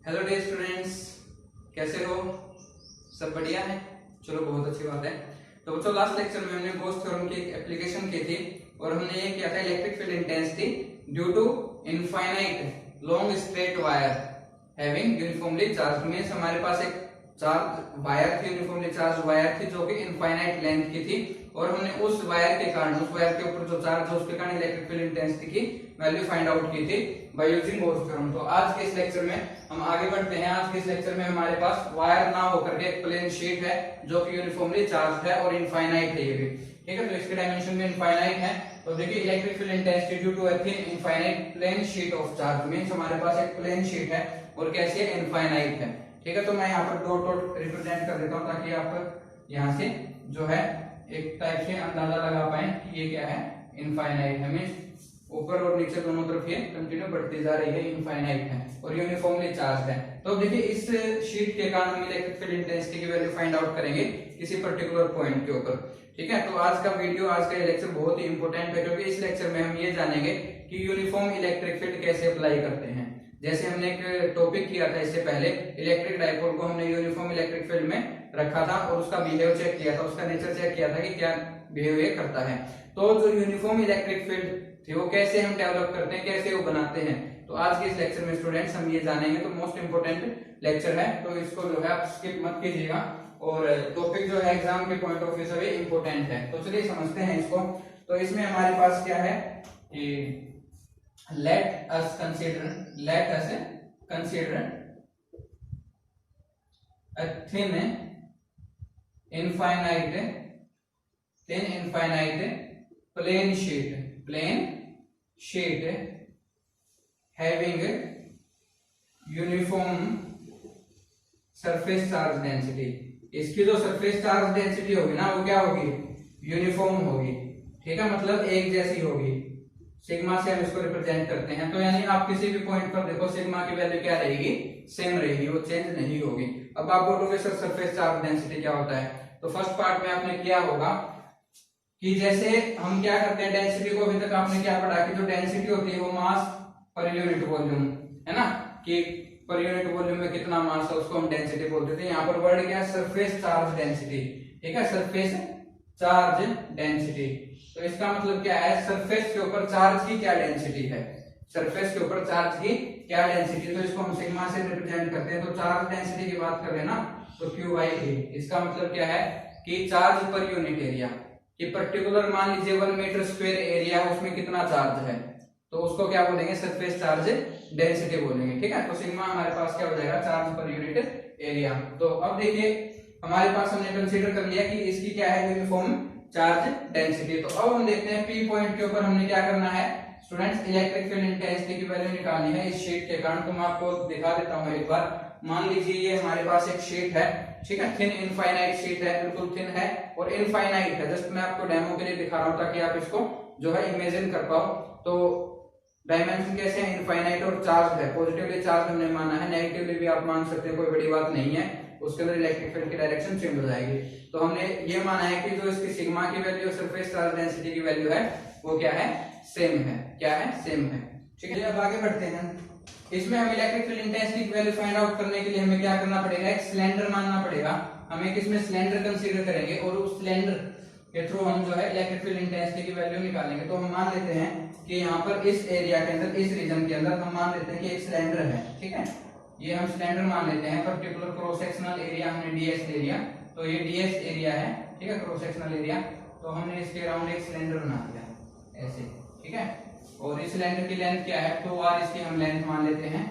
Hello dear students, कैसे हो? सब बढ़िया है। चलो बहुत अच्छी बात है। तो बच्चों लास्ट लेक्चर में हमने गॉस थ्योरम की एक एप्लीकेशन की थी और हमने ये किया था electric field intensity due to infinite long straight wire having uniformly charge. Means हमारे पास एक चार्ज वायर थी, यूनिफॉर्मली चार्ज वायर थी जो कि इनफाइनाइट लेंथ की थी और हमने उस वायर के कारण, उस वायर के ऊपर जो चार्ज है उसके कारण इलेक्ट्रिक फील्ड इंटेंसिटी की वैल्यू फाइंड आउट की थी बाय यूजिंग गॉस थ्योरम। तो आज के इस लेक्चर में हम आगे बढ़ते हैं। आज के इस लेक्चर में हमारे पास वायर ना होकर के एक प्लेन शीट है जो कि यूनिफॉर्मली चार्ज है और इनफाइनाइट है ये भी, ठीक है। तो इसके डायमेंशन भी इनफाइनाइट है। तो देखिए electric field intensity due to a thin infinite plane sheet of charge, means हमारे पास एक प्लेन शीट है और कैसी है, इनफाइनाइट है, ठीक है। तो मैं यहाँ पर डॉट डॉट रिप्रेजेंट कर देता हूँ ताकि आप यहाँ से जो है एक टाइप से अंदाजा लगा पाए कि ये क्या है, इनफाइनाइट है। मींस ऊपर और नीचे दोनों तरफ ये कंटिन्यू बढ़ती जा रही है, इनफाइनाइट है और यूनिफॉर्मली चार्ज है। तो देखिए इस शीट के कारण हम इलेक्ट्रिक फील्ड इंटेंसिटी की वैल्यू फाइंड आउट करेंगे किसी पर्टिकुलर पॉइंट के ऊपर, ठीक है। तो आज का वीडियो, आज का लेक्चर बहुत ही इंपॉर्टेंट है क्योंकि इस लेक्चर में हम ये जानेंगे कि यूनिफॉर्म इलेक्ट्रिक फील्ड कैसे अप्लाई करते हैं। जैसे हमने एक टॉपिक किया था इससे पहले, इलेक्ट्रिक डाइपोल को हमने यूनिफॉर्म इलेक्ट्रिक फील्ड में रखा था और उसका बिहेव चेक किया था, उसका नेचर चेक किया था कि क्या बिहेव ये करता है। तो जो यूनिफॉर्म इलेक्ट्रिक फील्ड थी वो कैसे हम डेवलप करते हैं, कैसे वो बनाते हैं, तो आज के इस लेक्चर में स्टूडेंट्स हम ये जानेंगे। तो मोस्ट इंपोर्टेंट लेक्चर है, तो इसको जो है आप स्किप मत कीजिएगा और टॉपिक जो है एग्जाम के पॉइंट ऑफ व्यू से भी इंपॉर्टेंट है। तो चलिए समझते हैं इसको। तो इसमें हमारे पास क्या है कि let us consider a thin infinite plane sheet having uniform surface charge density। इसकी जो सरफेस चार्ज डेंसिटी होगी ना वो क्या होगी, यूनिफॉर्म होगी, ठीक है, मतलब एक जैसी होगी। सिग्मा से हम इसको रिप्रेजेंट करते हैं। तो यानी आप किसी भी पॉइंट पर देखो सिग्मा की वैल्यू क्या रहेगी, सेम रहेगी, वो चेंज नहीं होगी। अब आप बोलोगे सर सरफेस चार्ज डेंसिटी क्या होता है, तो फर्स्ट पार्ट में आपने किया होगा कि जैसे हम क्या करते हैं, डेंसिटी को अभी तक आपने क्या पढ़ा कि जो डेंसिटी होती है वो मास पर यूनिट वॉल्यूम है ना, कि पर यूनिट वॉल्यूम में कितना मास है उसको हम डेंसिटी बोलते थे। यहाँ पर वर्ड क्या है, सरफेस चार्ज डेंसिटी, ठीक है, सरफेस चार्ज डेंसिटी। तो इसका मतलब क्या है, सरफेस के ऊपर चार्ज की क्या डेंसिटी है, सरफेस के ऊपर चार्ज की क्या डेंसिटी, तो इसको हम सिग्मा से रिप्रेजेंट करते हैं। तो चार्ज डेंसिटी की बात करें ना तो Q बाई A। इसका मतलब क्या है कि चार्ज पर यूनिट एरिया, कि पर्टिकुलर मान लीजिए 1 मीटर स्क्वायर एरिया है, उसमें कितना चार्ज है, तो उसको क्या बोलेंगे, सरफेस चार्ज डेंसिटी बोलेंगे, ठीक है। तो सिग्मा हमारे पास क्या हो जाएगा, चार्ज पर यूनिट एरिया। तो अब देखिए हमारे पास हमने कंसीडर कर लिया कि इसकी क्या है, यूनिफॉर्म चार्ज डेंसिटी। तो अब हम देखते हैं पी पॉइंट के ऊपर हमने क्या करना है स्टूडेंट्स, इलेक्ट्रिक फील्ड इंटेंसिटी की वैल्यू निकालनी है इस शीट के कारण। तो मैं आपको दिखा देता हूं एक बार। मान लीजिए ये हमारे पास एक शीट है, ठीक है, थिन इनफाइनाइट शीट है, बिल्कुल थिन है और इनफाइनाइट है। जस्ट मैं आपको डेमो के लिए दिखा रहा हूं ताकि आप इसको जो है इमेजिन कर पाओ। तो डायमेंशन कैसे है, इनफाइनाइट और चार्ज है, पॉजिटिवली चार्ज हमने माना है, नेगेटिवली भी आप मान सकते हैं, कोई बड़ी बात नहीं है, उसके अंदर इलेक्ट्रिक फील्ड की डायरेक्शन चेंज हो जाएगी। तो हमने ये माना है कि जो इसकी सिग्मा की वैल्यू, सरफेस चार्ज डेंसिटी की वैल्यू है वो क्या है, सेम है, क्या है, सेम है, ठीक है। अब आगे बढ़ते हैं। इसमें हम इलेक्ट्रिक फील्ड इंटेंसिटी की वैल्यू फाइंड आउट करने के लिए हमें क्या करना पड़ेगा, एक सिलेंडर मानना पड़ेगा। हम एक इसमें सिलेंडर कंसीडर करेंगे और उस सिलेंडर के थ्रू हम जो है इलेक्ट्रिक फील्ड इंटेंसिटी की वैल्यू निकालेंगे। तो हम मान लेते हैं कि यहाँ पर इस एरिया के अंदर, इस रीजन के अंदर हम मान लेते हैं कि एक सिलेंडर है, ठीक है, ये हम सिलेंडर मान लेते हैं। पर्टिकुलर क्रॉस सेक्शनल एरिया हमने डीएस ले लिया, तो ये डीएस एरिया है, ठीक है, क्रॉस सेक्शनल एरिया। तो हमने इसके अराउंड एक सिलेंडर बना दिया ऐसे, ठीक है, और इस सिलेंडर की लेंथ क्या है, 2r इसकी हम लेंथ मान लेते हैं।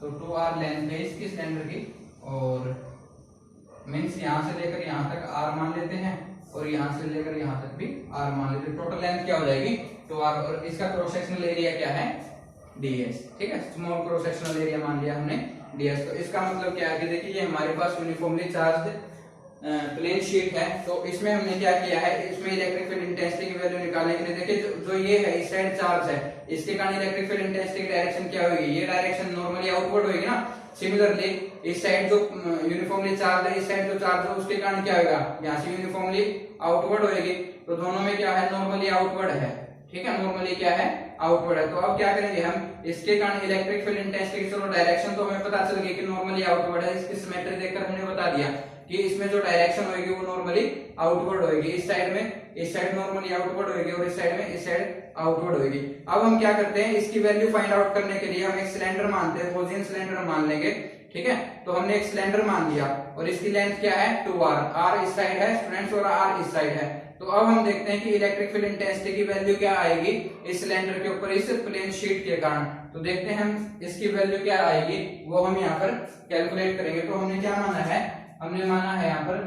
तो 2r लेंथ है इसकी सिलेंडर की, और मीन्स यहाँ से लेकर यहाँ तक r मान लेते हैं और यहाँ से लेकर यहाँ तक भी r मान लेते हैं। टोटल लेंथ क्या हो जाएगी, 2r, और इसका क्रॉस सेक्शनल एरिया क्या है, ds, ठीक है, स्मॉल क्रॉस सेक्शनल एरिया मान लिया हमने ds। तो इसका मतलब क्या है कि देखिए ये हमारे पास यूनिफॉर्मली चार्ज प्लेन शीट है। तो इसमें हमने क्या किया है, इसमें इलेक्ट्रिक फील्ड इंटेंसिटी की वैल्यू निकालने के लिए देखिए जो ये है इस साइड चार्ज है, इसके कारण इलेक्ट्रिक फील्ड इंटेंसिटी की डायरेक्शन क्या होगी, ये डायरेक्शन नॉर्मली आउटवर्ड होगी ना। सिमिलरली इस साइड जो यूनिफॉर्मली चार्ज है, इस साइड जो चार्ज है उसके कारण क्या होगा, यहाँ से यूनिफॉर्मली आउटवर्ड होगी। तो दोनों में क्या है, नॉर्मली आउटवर्ड है, ठीक है, नॉर्मली क्या है, आउटवर्ड है। तो अब क्या करेंगे हम, इसके कारण इलेक्ट्रिक फील्ड इंटेंसिटी, चलो डायरेक्शन तो हमें पता चल गई कि नॉर्मली आउटवर्ड है, इसकी सिमेट्री देखकर हमने बता दिया कि इसमें जो डायरेक्शन होगी वो नॉर्मली आउटवर्ड होगी। इस साइड नॉर्मली आउटवर्ड होगी और इस साइड आउटवर्ड होगी। अब हम क्या करते हैं, इसकी वैल्यू फाइंड आउट करने के लिए हम एक सिलेंडर मानते हैं, गॉसियन सिलेंडर मान लेंगे, ठीक है। तो हमने एक सिलेंडर मान लिया और इसकी लेंथ क्या है 2r, r इस साइड है स्टूडेंट्स और r इस साइड है। तो अब हम देखते हैं कि इलेक्ट्रिक फील्ड इंटेंसिटी की वैल्यू क्या आएगी इस सिलेंडर के ऊपर इस प्लेन शीट के कारण। तो देखते हैं हम इसकी वैल्यू क्या आएगी, वो हम यहाँ पर कैलकुलेट करेंगे। तो हमने क्या माना है, हमने माना है यहाँ पर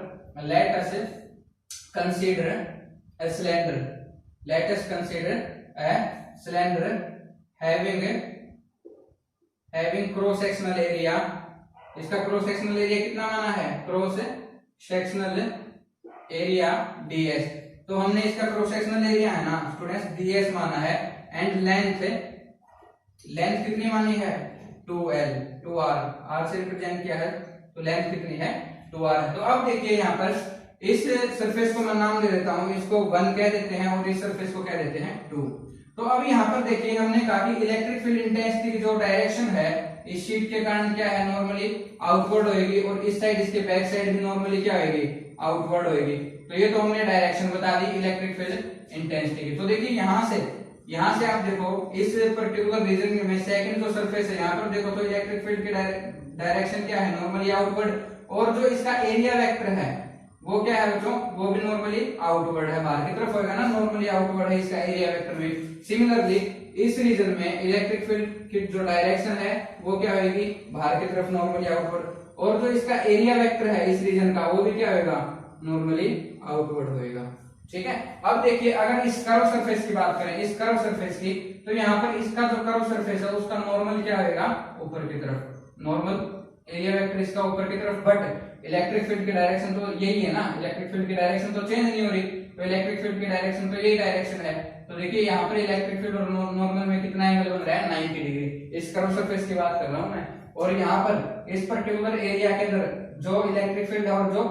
late us consider a cylinder, let us consider a cylinder having cross sectional area, इसका क्रॉस सेक्शनल एरिया कितना माना है, क्रॉस सेक्शनल एरिया ds। तो हमने इसका क्रॉस सेक्शनल एरिया है ना स्टूडेंट्स ds माना है, एंड लेंथ कितनी मानी है 2l, 2r, r से रिप्रेजेंट किया है तो लेंथ कितनी है 2r है। तो अब देखिए यहाँ पर इस सरफेस को मैं नाम दे देता हूं, इसको 1 कह देते हैं और इस सरफेस को कह देते हैं 2। तो अब यहाँ पर देखिए हमने कहा कि इलेक्ट्रिक फील्ड इंटेंसिटी की जो डायरेक्शन है इस शीट के कारण क्या है नॉर्मली आउटवर्ड होगी और इस साइड इसके बैक साइड भी नॉर्मली क्या होगी आउटवर्ड होगी। तो ये तो हमने डायरेक्शन बता दी इलेक्ट्रिक फील्ड इंटेंसिटी की। तो देखिए यहाँ से आप देखो इस पर्टिकुलर रीजन में सेकंड जो सरफेस है यहाँ पर देखो तो इलेक्ट्रिक फील्ड की डायरेक्शन क्या है नॉर्मली आउटवर्ड, और जो इसका एरिया वेक्टर है वो क्या है बच्चों, वो भी नॉर्मली आउटवर्ड है, बाहर की तरफ होगा ना, नॉर्मली आउटवर्ड है इसका एरिया वेक्टर भी। सिमिलरली इस रीजन में इलेक्ट्रिक फील्ड की जो डायरेक्शन है वो क्या होगी बाहर की तरफ नॉर्मली आउटवर्ड, और जो इसका एरिया वेक्टर है इस रीजन का वो भी क्या होगा नॉर्मली आउटवर्ड होएगा, ठीक है। अब देखिए अगर इस कर्व सरफेस की बात करें, इस कर्व सरफेस की, तो यहाँ पर इसका जो कर्व सरफेस है उसका नॉर्मल क्या होगा ऊपर की तरफ, नॉर्मल एरिया वेक्टर इसका ऊपर की तरफ, बट इलेक्ट्रिक फील्ड की डायरेक्शन तो यही है ना, इलेक्ट्रिक फील्ड की डायरेक्शन तो चेंज नहीं हो रही, तो इलेक्ट्रिक फील्ड की डायरेक्शन तो यही डायरेक्शन है। तो देखिए यहाँ पर इलेक्ट्रिक फील्ड और नॉर्मल में कितना एंगल बन रहा है 90 डिग्री, इस कर्व सरफेस की बात कर रहा हूं मैं। और यहाँ पर इस पर्टिकुलर एरिया के अंदर जो इलेक्ट्रिक फील्ड और जो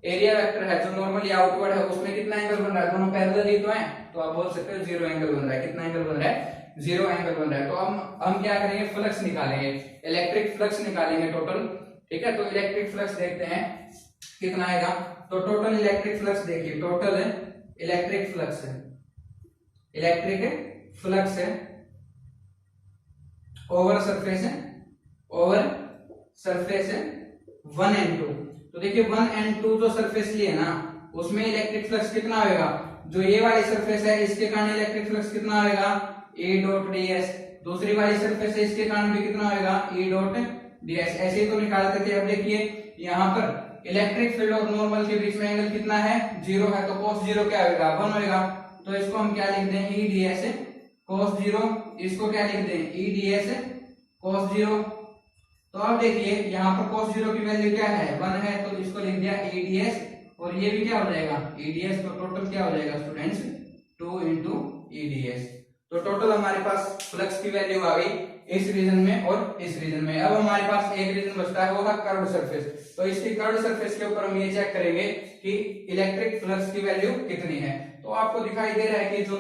एरिया वेक्टर है जो नॉर्मली आउटवर्ड है उसमें कितना एंगल बन रहा है, दोनों पैरेलल ही तो हैं, तो आप बोल सकते हो 0 एंगल बन रहा है। कितना एंगल बन रहा है 0 एंगल बन रहा है। तो हम क्या करेंगे फ्लक्स निकालेंगे, इलेक्ट्रिक फ्लक्स निकालेंगे टोटल, ठीक है। तो इलेक्ट्रिक फ्लक्स देखते हैं कितना आएगा। तो टोटल इलेक्ट्रिक फ्लक्स देखिए, total electric flux over surface 1 and 2। तो देखिए 1 and 2 जो सरफेस लिए ना उसमें इलेक्ट्रिक फ्लक्स कितना होगा, जो ये वाली सरफेस है इसके कारण इलेक्ट्रिक फ्लक्स कितना होगा E डॉट ds, दूसरी वाली सरफेस है इसके कारण भी कितना होगा E डॉट ds। ऐसे ही तो निकालते थे। अब देखिए यहाँ पर इलेक्ट्रिक फील्ड और नॉर्मल के बीच में एंगल कितना है 0 है, तो cos 0 क्या होगा 1 होगा। तो इसको हम क्या लिख दें E ds cos 0, इसको क्या लिख दें E ds cos 0। तो अब देखिए यहाँ पर cos 0 की वैल्यू क्या है 1 है, तो इसको लिख दिया E ds, और ये भी क्या हो जाएगा E ds। तो टोटल क्या हो जाएगा स्टूडेंट्स 2 into E ds। तो टोटल हमारे पास फ्लक्स की वैल्यू आ गई इस रीजन में और इस रीजन में। अब हमारे पास एक रीजन बचता है वो है कर्व्ड सरफेस। तो इसकी कर्व्ड सरफेस के ऊपर हम ये चेक करेंगे कि इलेक्ट्रिक फ्लक्स की वैल्यू कितनी है। तो आपको दिखाई दे रहा है कि जो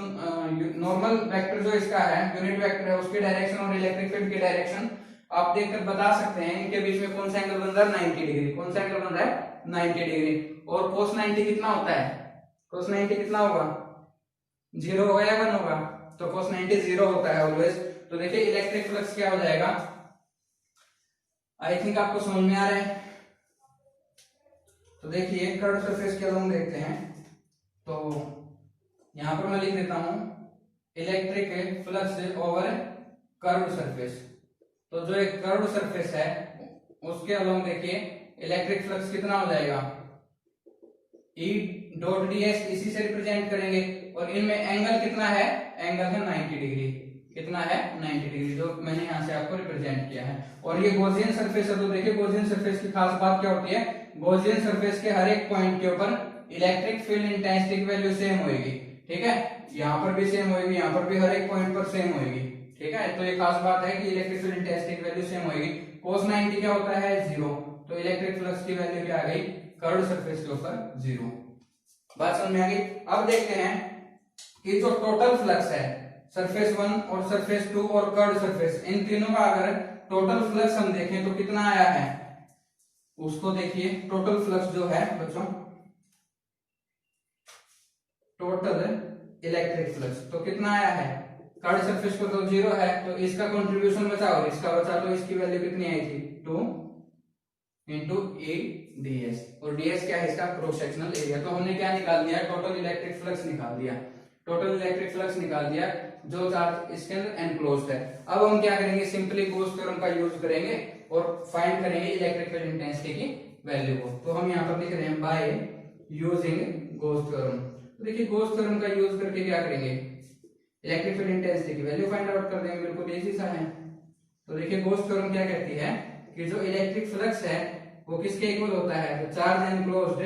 नॉर्मल वेक्टर जो इसका है यूनिट वेक्टर है उसकी डायरेक्शन और इलेक्ट्रिक फील्ड की डायरेक्शन आप देखकर बता सकते हैं इनके बीच में कौन सा एंगल बन रहा है 90 डिग्री। कौन सा एंगल बन रहा है 90 डिग्री। और cos 90 कितना होता है, cos 90 कितना होगा 0 होगा या 1 होगा, तो cos 90 0 होता है ऑलवेज। तो देखिए इलेक्ट्रिक फ्लक्स क्या हो जाएगा, आई थिंक आपको समझ में आ रहा है। तो देखिए कर्व्ड सरफेस के अलोंग देखते हैं, तो यहां पर मैं लिख देता हूं electric flux over curved surface. तो जो एक कर्व्ड सरफेस है उसके अलोंग देखिए इलेक्ट्रिक फ्लक्स कितना हो जाएगा E डॉट ds, इसी से रिप्रेजेंट करेंगे। और इनमें एंगल कितना है, एंगल है 90 डिग्री। कितना है 90 डिग्री, जो मैंने यहाँ से आपको रिप्रेजेंट किया है। और ये गॉसियन सरफेस है। तो देखिए गॉसियन सरफेस की खास बात क्या होती है, गॉसियन सरफेस के हर एक पॉइंट के ऊपर इलेक्ट्रिक फील्ड इंटेंसिटी की वैल्यू सेम होगी, ठीक है। यहाँ पर भी सेम होगी, यहाँ पर भी हर एक पॉइंट पर सेम होगी, ठीक है। तो ये खास बात है कि इलेक्ट्रिक फील्ड इंटेंसिटी की वैल्यू सेम होगी। cos 90 क्या होता है 0, तो इलेक्ट्रिक फ्लक्स की वैल्यू क्या आ गई कर्व्ड सरफेस के ऊपर 0। बात समझ में आ गई। अब देखते हैं कि जो टोटल फ्लक्स है सरफेस 1 और सरफेस 2 और कर्ड सरफेस, इन तीनों का अगर टोटल फ्लक्स हम देखें तो कितना आया है, उसको देखिए। टोटल फ्लक्स जो है बच्चों, टोटल इलेक्ट्रिक फ्लक्स तो कितना आया है, कर्ड सरफेस पर तो 0 है, तो इसका कंट्रीब्यूशन बचा और इसका बचा, तो इसकी वैल्यू कितनी आई थी, 2 इंटू ए ds, और ds क्या है, इसका क्रॉस सेक्शनल एरिया। तो हमने क्या निकाल दिया, टोटल इलेक्ट्रिक फ्लक्स निकाल दिया, टोटल इलेक्ट्रिक फ्लक्स निकाल दिया जो चार्ज इसके अंदर एनक्लोज्ड है। अब हम क्या करेंगे, सिंपली गॉस थ्योरम का यूज करेंगे और फाइंड करेंगे इलेक्ट्रिक फील्ड इंटेंसिटी की वैल्यू को। तो हम यहाँ पर लिख रहे हैं बाय यूजिंग गॉस थ्योरम। तो देखिए गॉस थ्योरम का यूज करके क्या करेंगे, इलेक्ट्रिक फील्ड इंटेंसिटी की वैल्यू फाइंड आउट कर देंगे, बिल्कुल इजी सा है। तो देखिए गॉस थ्योरम क्या कहती है कि जो इलेक्ट्रिक फ्लक्स है वो किसके इक्वल होता है, the charge enclosed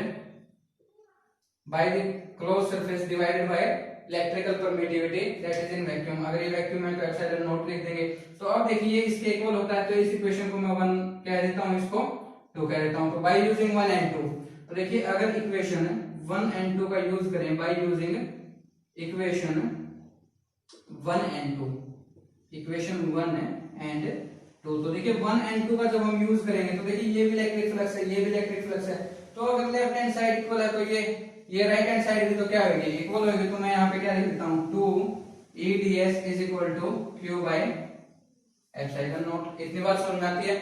by the closed surface divided by electrical permittivity that is in vacuum. अगर ये वैक्यूम है तो एप्सिलॉन नॉट लिख देंगे। तो अब देखिए इसके इक्वल होता है, तो इस इक्वेशन को मैं 1 कह देता हूं, इसको 2 कह देता हूं। तो बाय यूजिंग 1 एंड 2, तो देखिए अगर इक्वेशन 1 एंड 2 का यूज करें, by using equation 1 and 2, equation 1 and 2, तो देखिए 1 एंड 2 का जब हम यूज करेंगे तो देखिए ये भी इलेक्ट्रिक फ्लक्स है, ये भी इलेक्ट्रिक फ्लक्स है। तो अगर लेफ्ट हैंड साइड इक्वल है तो ये राइट हैंड साइड भी तो क्या होगी, इक्वल होगी। तो मैं यहाँ पे क्या लिख देता हूँ, 2 EDS is equal to Q by epsilon naught. इतनी बात समझ में आती है।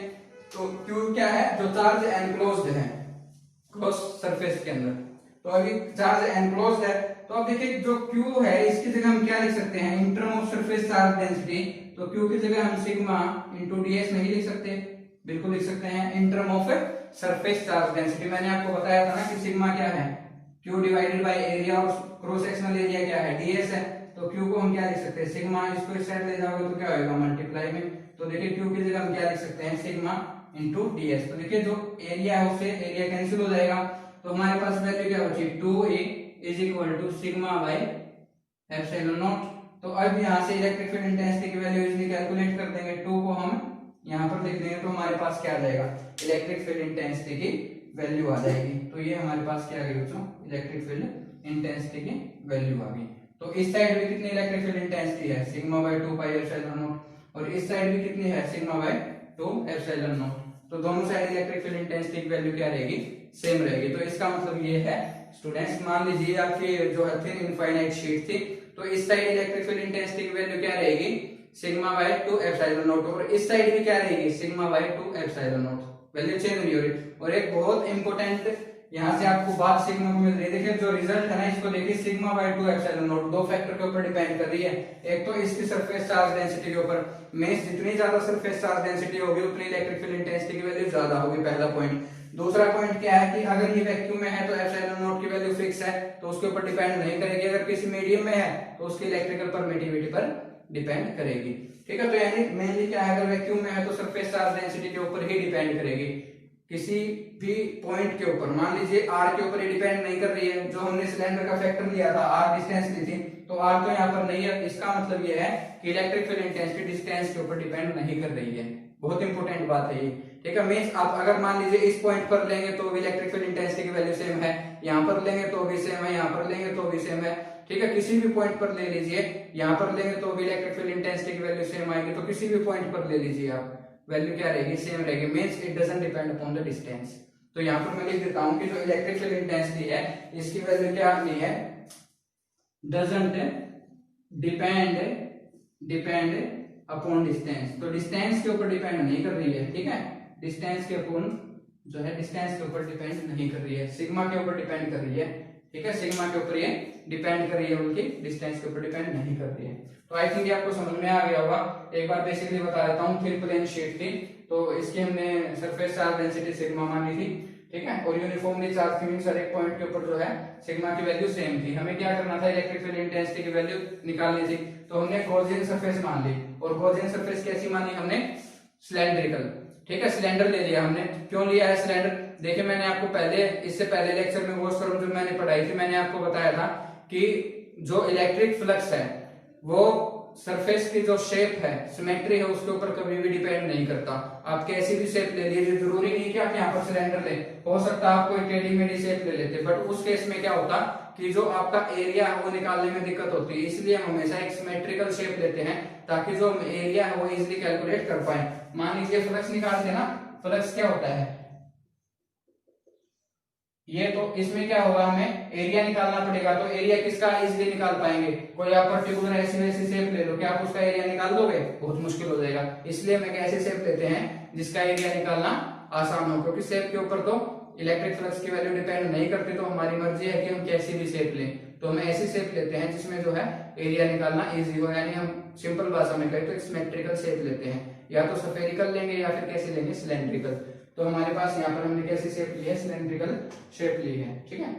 तो Q क्या है, जो चार्ज एनक्लोज्ड है क्लोज सरफेस के अंदर, तो अभी चार्ज एनक्लोज्ड है। तो अब देखिए जो Q है इसकी जगह हम क्या लिख सकते हैं, in term of surface charge density. तो Q की जगह हम सिग्मा इंटू ds नहीं लिख सकते, बिल्कुल लिख सकते हैं in term of surface charge density. मैंने आपको बताया था ना कि सिग्मा क्या है, Q डिवाइडेड बाय एरिया, और क्रॉस सेक्शनल एरिया क्या है, ds है। तो Q को हम क्या लिख सकते हैं, सिग्मा, इसको इस साइड ले जाओगे तो क्या होगा, मल्टीप्लाई में। तो देखिए Q की जगह हम क्या लिख सकते हैं, सिग्मा इंटू ds। तो देखिए जो एरिया है उससे एरिया कैंसिल हो जाएगा, तो हमारे पास वैल्यू क्या बची, 2a is equal to sigma by epsilon naught. तो अब यहाँ से इलेक्ट्रिक फील्ड इंटेंसिटी की वैल्यू इजीली कैलकुलेट कर देंगे। 2 को हम यहाँ पर लिख देंगे तो हमारे पास क्या आ जाएगा, इलेक्ट्रिक फील्ड इंटेंसिटी की वैल्यू आ जाएगी। तो ये हमारे पास क्या आ गई बच्चों, इलेक्ट्रिक फील्ड इंटेंसिटी की वैल्यू आ गई। तो इस साइड भी कितनी इलेक्ट्रिक फील्ड इंटेंसिटी है, sigma bye 2 pi epsilon not, और इस साइड भी कितनी है, सिग्मा बाय 2 एप्सिलॉन नॉट। तो दोनों साइड इलेक्ट्रिक फील्ड इंटेंसिटी की वैल्यू क्या रहेगी, सेम रहेगी। तो इसका मतलब ये है स्टूडेंट्स, मान लीजिए आपकी जो है थिन इनफाइनाइट शीट थी, तो इस साइड इलेक्ट्रिक फील्ड इंटेंसिटी की वैल्यू क्या रहेगी, सिग्मा बाय 2 एप्सिलॉन नॉट, और इस साइड भी क्या रहेगी, sigma bye 2 epsilon not. Value change नहीं हो रही। और एक बहुत इंपॉर्टेंट यहाँ से आपको बात सीखने को मिल रही है, देखिए जो रिजल्ट है ना, इसको देखिए सिग्मा बाय 2 एप्सिलॉन नॉट दो फैक्टर के ऊपर डिपेंड कर रही है। एक तो इसकी सरफेस चार्ज डेंसिटी के ऊपर, मींस जितनी ज्यादा सरफेस चार्ज डेंसिटी होगी उतनी इलेक्ट्रिक फील्ड इंटेंसिटी की वैल्यू ज्यादा होगी, पहला पॉइंट। दूसरा पॉइंट क्या है कि अगर ये वैक्यूम में है तो एप्सिलॉन नॉट की वैल्यू फिक्स है, तो उसके ऊपर डिपेंड नहीं करेगी। अगर किसी मीडियम में है तो उसकी इलेक्ट्रिकल परमिटिविटी पर डिपेंड करेगी। ठीक है, तो यानी मेनली क्या है, अगर वैक्यूम में है तो सरफेस चार्ज डेंसिटी के ऊपर ही डिपेंड करेगी, किसी भी पॉइंट के ऊपर। मान लीजिए r के ऊपर ये डिपेंड नहीं कर रही है, जो हमने सिलेंडर का फैक्टर लिया था, r डिस्टेंस ली थी, तो r तो यहाँ पर नहीं है। इसका मतलब ये है कि इलेक्ट्रिक फील्ड इंटेंसिटी डिस्टेंस के ऊपर डिपेंड नहीं कर रही है। बहुत इंपॉर्टेंट बात है ये। ठीक है, मींस आप अगर मान लीजिए इस पॉइंट पर लेंगे तो भी इलेक्ट्रिक फील्ड इंटेंसिटी की वैल्यू सेम है, यहाँ पर लेंगे तो भी सेम है, यहाँ पर लेंगे तो भी सेम है। ठीक है, किसी भी पॉइंट पर ले लीजिए, यहाँ पर लेंगे तो भी इलेक्ट्रिक फील्ड इंटेंसिटी की वैल्यू सेम आएगी, तो किसी भी पॉइंट पर ले लीजिए आप, वैल्यू क्या रहेगी, सेम रहेगी। Means it doesn't depend upon the distance. तो यहाँ पर मैं लिख देता हूं कि जो इलेक्ट्रिक फील्ड इंटेंसिटी है इसकी वैल्यू क्या आनी है, डजंट डिपेंड अपॉन डिस्टेंस। तो डिस्टेंस के ऊपर डिपेंड नहीं कर रही है। ठीक है, डिस्टेंस के अपॉन जो है डिस्टेंस के ऊपर डिपेंड नहीं कर रही है, सिग्मा के ऊपर डिपेंड कर रही है। ठीक है, सिग्मा के ऊपर ये डिपेंड कर रही है, उनकी डिस्टेंस के ऊपर डिपेंड नहीं कर रही है। तो आई थिंक आपको समझ में आ गया होगा। एक बार बेसिकली बता देता हूँ, थिन प्लेन शीट थी, तो इसकी हमने सरफेस चार्ज डेंसिटी सिग्मा मानी थी। ठीक है, और यूनिफॉर्मली चार्ज थी, मींस हर एक पॉइंट के ऊपर जो है सिग्मा की वैल्यू सेम थी। हमें क्या करना था, इलेक्ट्रिक फील्ड इंटेंसिटी की वैल्यू निकालनी थी। तो हमने गॉसियन सरफेस मान ली, और गॉसियन सरफेस कैसी मानी हमने, सिलेंड्रिकल। ठीक है, सिलेंडर ले लिया हमने। क्यों लिया है सिलेंडर, देखिए मैंने आपको पहले, इससे पहले लेक्चर में गॉस थ्योरम जो मैंने पढ़ाई थी, मैंने आपको बताया था कि जो इलेक्ट्रिक फ्लक्स है वो सरफेस की जो शेप है, सिमेट्री है, उसके ऊपर कभी भी डिपेंड नहीं करता। आप कैसी भी शेप ले लीजिए, जरूरी नहीं कि आप यहाँ पर सिलेंडर ले, हो सकता है आप कोई टेढ़ी मेढ़ी शेप ले लेते, बट उस केस में क्या होता कि जो आपका एरिया है वो निकालने में दिक्कत होती है। इसलिए हम हमेशा एक सिमेट्रिकल शेप लेते हैं ताकि जो एरिया है वो इजिली कैलकुलेट कर पाए। मान लीजिए फ्लक्स निकालते ना, फ्लक्स क्या होता है ये, तो इसमें क्या होगा, हमें एरिया निकालना पड़ेगा। तो एरिया किसका इजीली निकाल पाएंगे, कोई आप पर्टिकुलर ऐसी वैसी शेप ले लो, क्या आप उसका एरिया निकाल दोगे, बहुत मुश्किल हो जाएगा। इसलिए हम एक ऐसी शेप लेते हैं जिसका एरिया निकालना आसान हो, क्योंकि शेप के ऊपर तो इलेक्ट्रिक फ्लक्स की वैल्यू डिपेंड नहीं करती, तो हमारी मर्जी है कि हम कैसी भी शेप लें। तो हम ऐसी शेप लेते हैं जिसमें जो है एरिया निकालना इजी हो, यानी हम सिंपल भाषा में कहें तो एक सिमेट्रिकल शेप लेते हैं, या तो स्फेरिकल लेंगे या फिर कैसे लेंगे, सिलेंड्रिकल। तो हमारे पास यहाँ पर हमने कैसी शेप ली है, सिलेंड्रिकल शेप ली है, ठीक है।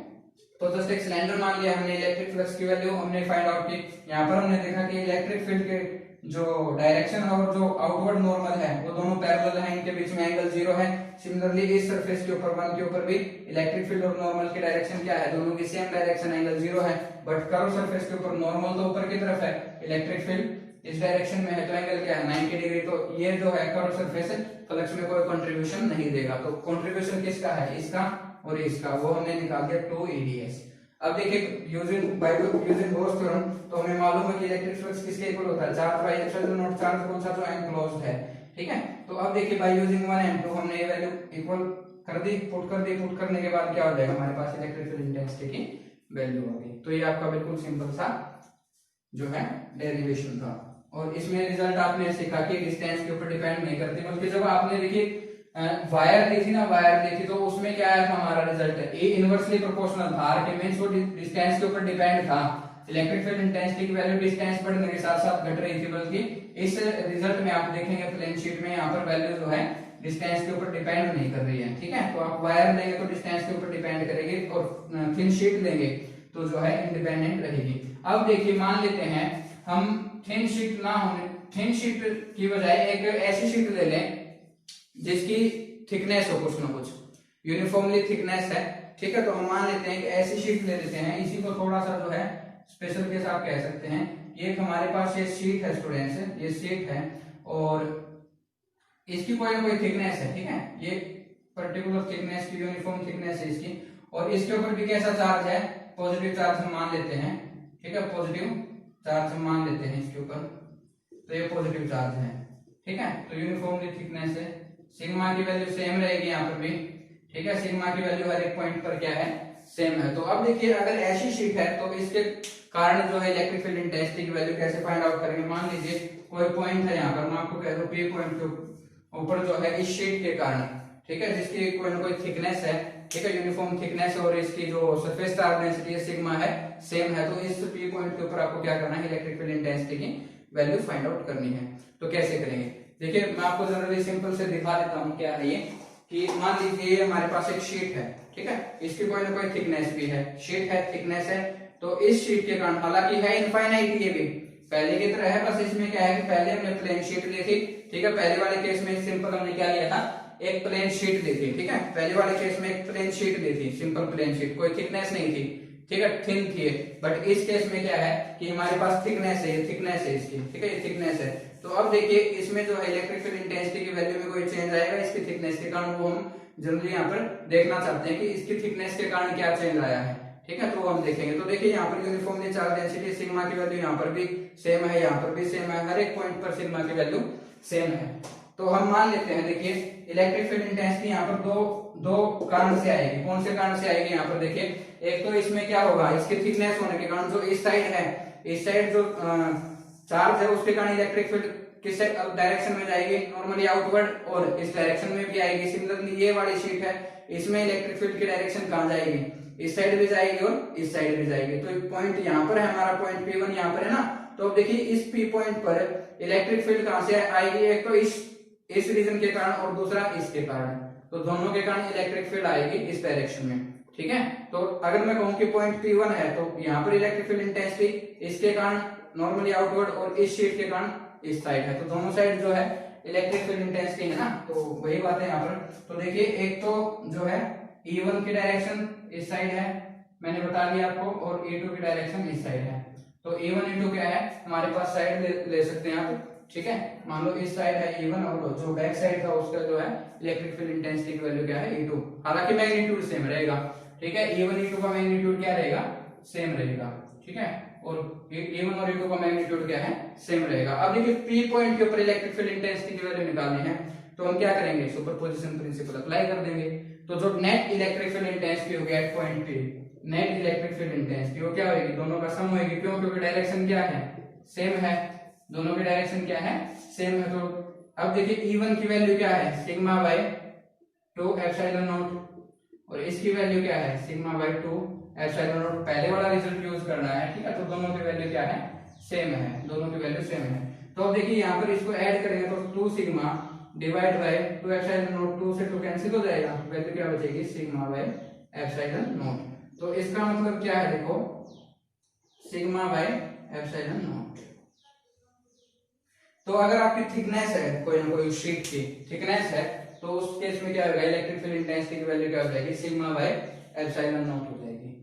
तो जस्ट एक सिलेंडर मान लिया हमने, इलेक्ट्रिक फ्लक्स की वैल्यू हमने फाइंड आउट की। यहाँ पर हमने देखा कि इलेक्ट्रिक फील्ड के जो डायरेक्शन और जो आउटवर्ड नॉर्मल है वो दोनों पैरेलल हैं, इनके बीच में एंगल 0 है। सिमिलरली इस सरफेस के ऊपर, वन के ऊपर भी इलेक्ट्रिक फील्ड और नॉर्मल की डायरेक्शन क्या है, दोनों की सेम डायरेक्शन, एंगल 0 है। बट कर्व सरफेस के ऊपर नॉर्मल तो ऊपर की तरफ है, इलेक्ट्रिक फील्ड इस डायरेक्शन में है, तो एंगल क्या है 90 डिग्री। तो ये जो है कर्व सरफेस फ्लक्स में कोई कंट्रीब्यूशन नहीं देगा। तो कंट्रीब्यूशन किसका है, इसका और इसका, वो हमने निकाल दिया 2 EDS। अब देखिए यूजिंग गॉस थ्योरम, तो हमें मालूम है कि इलेक्ट्रिक फ्लक्स किसके इक्वल होता है, charge by epsilon not, charge कौन सा, जो एनक्लोज्ड है, ठीक है। तो अब देखिए बाय यूजिंग 1 and 2 हमने ये वैल्यू इक्वल कर दी, पुट करने के बाद क्या हो जाएगा, हमारे पास इलेक्ट्रिक फील्ड इंटेंसिटी की वैल्यू आ गई। तो ये आपका बिल्कुल सिंपल सा जो है डेरिवेशन था, और इसमें रिजल्ट आपने सीखा कि डिस्टेंस के ऊपर डिपेंड नहीं करती, बल्कि जब आपने देखिए वायर दी थी ना, वायर दी थी, तो उसमें क्या आया था हमारा रिजल्ट, ए इनवर्सली प्रोपोर्शनल था, आर के मींस वो डिस्टेंस के ऊपर डिपेंड था। इलेक्ट्रिक फील्ड इंटेंसिटी की वैल्यू डिस्टेंस बढ़ने के साथ साथ घट रही थी, बल्कि इस रिजल्ट में आप देखेंगे प्लेन शीट में यहाँ पर वैल्यू जो है डिस्टेंस के ऊपर डिपेंड नहीं कर रही है, ठीक है। तो आप वायर लेंगे तो डिस्टेंस के ऊपर डिपेंड करेगी, और थिन शीट लेंगे तो जो है इंडिपेंडेंट रहेगी। अब देखिए मान लेते हैं हम थिन शीट ना होने, थिन शीट की बजाय एक ऐसी शीट ले लें जिसकी थिकनेस हो कुछ ना कुछ, यूनिफॉर्मली थिकनेस है, ठीक है। तो हम मान लेते हैं कि ऐसी शीट ले लेते हैं, इसी को थोड़ा सा जो है स्पेशल केस आप कह सकते हैं। ये हमारे पास ये शीट है स्टूडेंट्स, ये शीट है और इसकी कोई ना कोई थिकनेस है, ठीक है। ये पर्टिकुलर थिकनेस की यूनिफॉर्म थिकनेस है इसकी, और इसके ऊपर भी कैसा चार्ज है, पॉजिटिव चार्ज हम मान लेते हैं, ठीक है। पॉजिटिव चार्ज हम मान लेते हैं इसके ऊपर, तो ये पॉजिटिव चार्ज है, ठीक है। तो यूनिफॉर्मली थिकनेस है, सिग्मा की वैल्यू सेम रहेगी यहाँ पर भी, ठीक है। सिग्मा की वैल्यू हर एक पॉइंट पर क्या है, सेम है। तो अब देखिए अगर ऐसी शीट है तो इसके कारण जो है इलेक्ट्रिक फील्ड इंटेंसिटी की वैल्यू कैसे फाइंड आउट करेंगे। मान लीजिए कोई पॉइंट है यहाँ पर, मैं आपको कह दूं पी पॉइंट के ऊपर जो है इस शीट के कारण, ठीक है, जिसकी कोई ना कोई थिकनेस है, ठीक है, यूनिफॉर्म थिकनेस, और इसकी जो सरफेस चार्ज डेंसिटी है सिग्मा है, सेम है। तो इस पी पॉइंट के ऊपर आपको क्या करना है, इलेक्ट्रिक फील्ड इंटेंसिटी की वैल्यू फाइंड आउट करनी है। तो कैसे करेंगे, देखिए मैं आपको जनरली सिंपल से दिखा देता हूँ क्या है ये, कि मान लीजिए हमारे पास एक शीट है, ठीक है, इसकी कोई ना कोई थिकनेस भी है, शीट है, थिकनेस है। तो इस शीट के कारण, हालांकि है इनफाइनाइट, ये भी पहले की तरह है, बस इसमें क्या है कि पहले हमने प्लेन शीट ली थी, ठीक है। पहले वाले केस में सिंपल हमने क्या लिया था, एक प्लेन शीट ली थी, ठीक है। पहले वाले केस में एक प्लेन शीट ली थी, सिंपल प्लेन शीट, कोई थिकनेस नहीं थी, ठीक है, थिन थी। बट इस केस में क्या है कि हमारे पास थिकनेस है, ये थिकनेस है इसकी, ठीक है, ये थिकनेस है। तो अब देखिए इसमें जो है इलेक्ट्रिक फील्ड इंटेंसिटी की वैल्यू में कोई चेंज आएगा इसकी थिकनेस के कारण, वो हम जनरली यहाँ पर देखना चाहते हैं कि इसकी थिकनेस के कारण क्या चेंज आया है, ठीक है। तो हम देखेंगे, तो देखिए यहाँ पर यूनिफॉर्मली चार्ज डेंसिटी सिग्मा की वैल्यू यहाँ पर भी सेम है, यहाँ पर भी सेम है, हर एक पॉइंट पर सिग्मा की वैल्यू सेम है। तो हम मान लेते हैं, देखिए इलेक्ट्रिक फील्ड इंटेंसिटी यहाँ पर दो कारण से आएगी। कौन से कारण से आएगी, यहाँ पर देखिए, एक तो इसमें क्या होगा, इसकी थिकनेस होने के कारण जो इस साइड है, इस साइड जो चार्ज है उसके कारण इलेक्ट्रिक फील्ड किस डायरेक्शन में जाएगी, नॉर्मली आउटवर्ड, और इस डायरेक्शन में भी आएगी। सिमिलरली ये वाली शीट है, इसमें इलेक्ट्रिक फील्ड की डायरेक्शन कहाँ जाएगी, इस साइड भी जाएगी और इस साइड भी जाएगी। तो पॉइंट यहाँ पर है हमारा, पॉइंट P1 यहाँ पर है ना। तो अब देखिए इस P पॉइंट पर इलेक्ट्रिक फील्ड कहाँ से आएगी, एक तो इस रीजन के कारण और दूसरा इसके कारण, तो दोनों के कारण इलेक्ट्रिक फील्ड आएगी इस डायरेक्शन में, ठीक है। तो अगर मैं कहूं कि पॉइंट P1 है तो यहाँ पर इलेक्ट्रिक फील्ड इंटेंसिटी इसके कारण नॉर्मली आउटवर्ड, और इस शीट के कारण इस साइड है, तो दोनों साइड जो है इलेक्ट्रिक फील्ड इंटेंसिटी है ना। तो वही बात है यहाँ पर। तो देखिए एक तो जो है E1 की डायरेक्शन इस साइड है, मैंने बता दिया आपको, और E2 की डायरेक्शन इस साइड है। तो E1 E2 क्या है, हमारे पास साइड ले सकते हैं आप, ठीक है। मान लो इस साइड है E1 और जो बैक साइड था उसका जो है इलेक्ट्रिक फील्ड इंटेंसिटी की वैल्यू क्या है E2। हालांकि मैग्नीट्यूड सेम रहेगा, ठीक है। E1 E2 का मैग्नीट्यूड क्या रहेगा, सेम रहेगा, ठीक है। और E1 और E2 का मैग्नीट्यूड क्या है, सेम रहेगा। अब देखिए P पॉइंट के ऊपर इलेक्ट्रिक फील्ड इंटेंसिटी की वैल्यू निकालनी है, तो हम क्या करेंगे, सुपरपोजिशन प्रिंसिपल अप्लाई कर देंगे। तो जो नेट इलेक्ट्रिक फील्ड इंटेंसिटी होगी at point P, net electric field intensity वो क्या होगी, दोनों का सम होगी। क्यों, क्योंकि डायरेक्शन क्या है, सेम है, दोनों की डायरेक्शन क्या है, सेम है। तो अब देखिए E1 की वैल्यू क्या है, सिग्मा बाय 2 एप्सिलॉन नॉट, और इसकी वैल्यू क्या है, सिग्मा बाय 2 एप्सिलॉन नॉट। पहले वाला रिजल्ट यूज करना है, ठीक है। तो दोनों की वैल्यू क्या है, सेम है, दोनों की वैल्यू सेम है। तो अब देखिए यहाँ पर इसको ऐड करेंगे तो 2 sigma divide by 2 epsilon not, 2 से 2 कैंसिल हो जाएगा, वैल्यू क्या बचेगी, सिग्मा बाय एप्सिलॉन नॉट। तो इसका मतलब क्या है, देखो सिग्मा बाय एप्सिलॉन नॉट। तो अगर आपकी थिकनेस है, कोई ना कोई शीट की थिकनेस है, तो उस केस में क्या होगा, इलेक्ट्रिक फील्ड इंटेंसिटी की वैल्यू क्या हो जाएगी, सिग्मा बाय एप्सिलॉन नॉट हो जाएगी,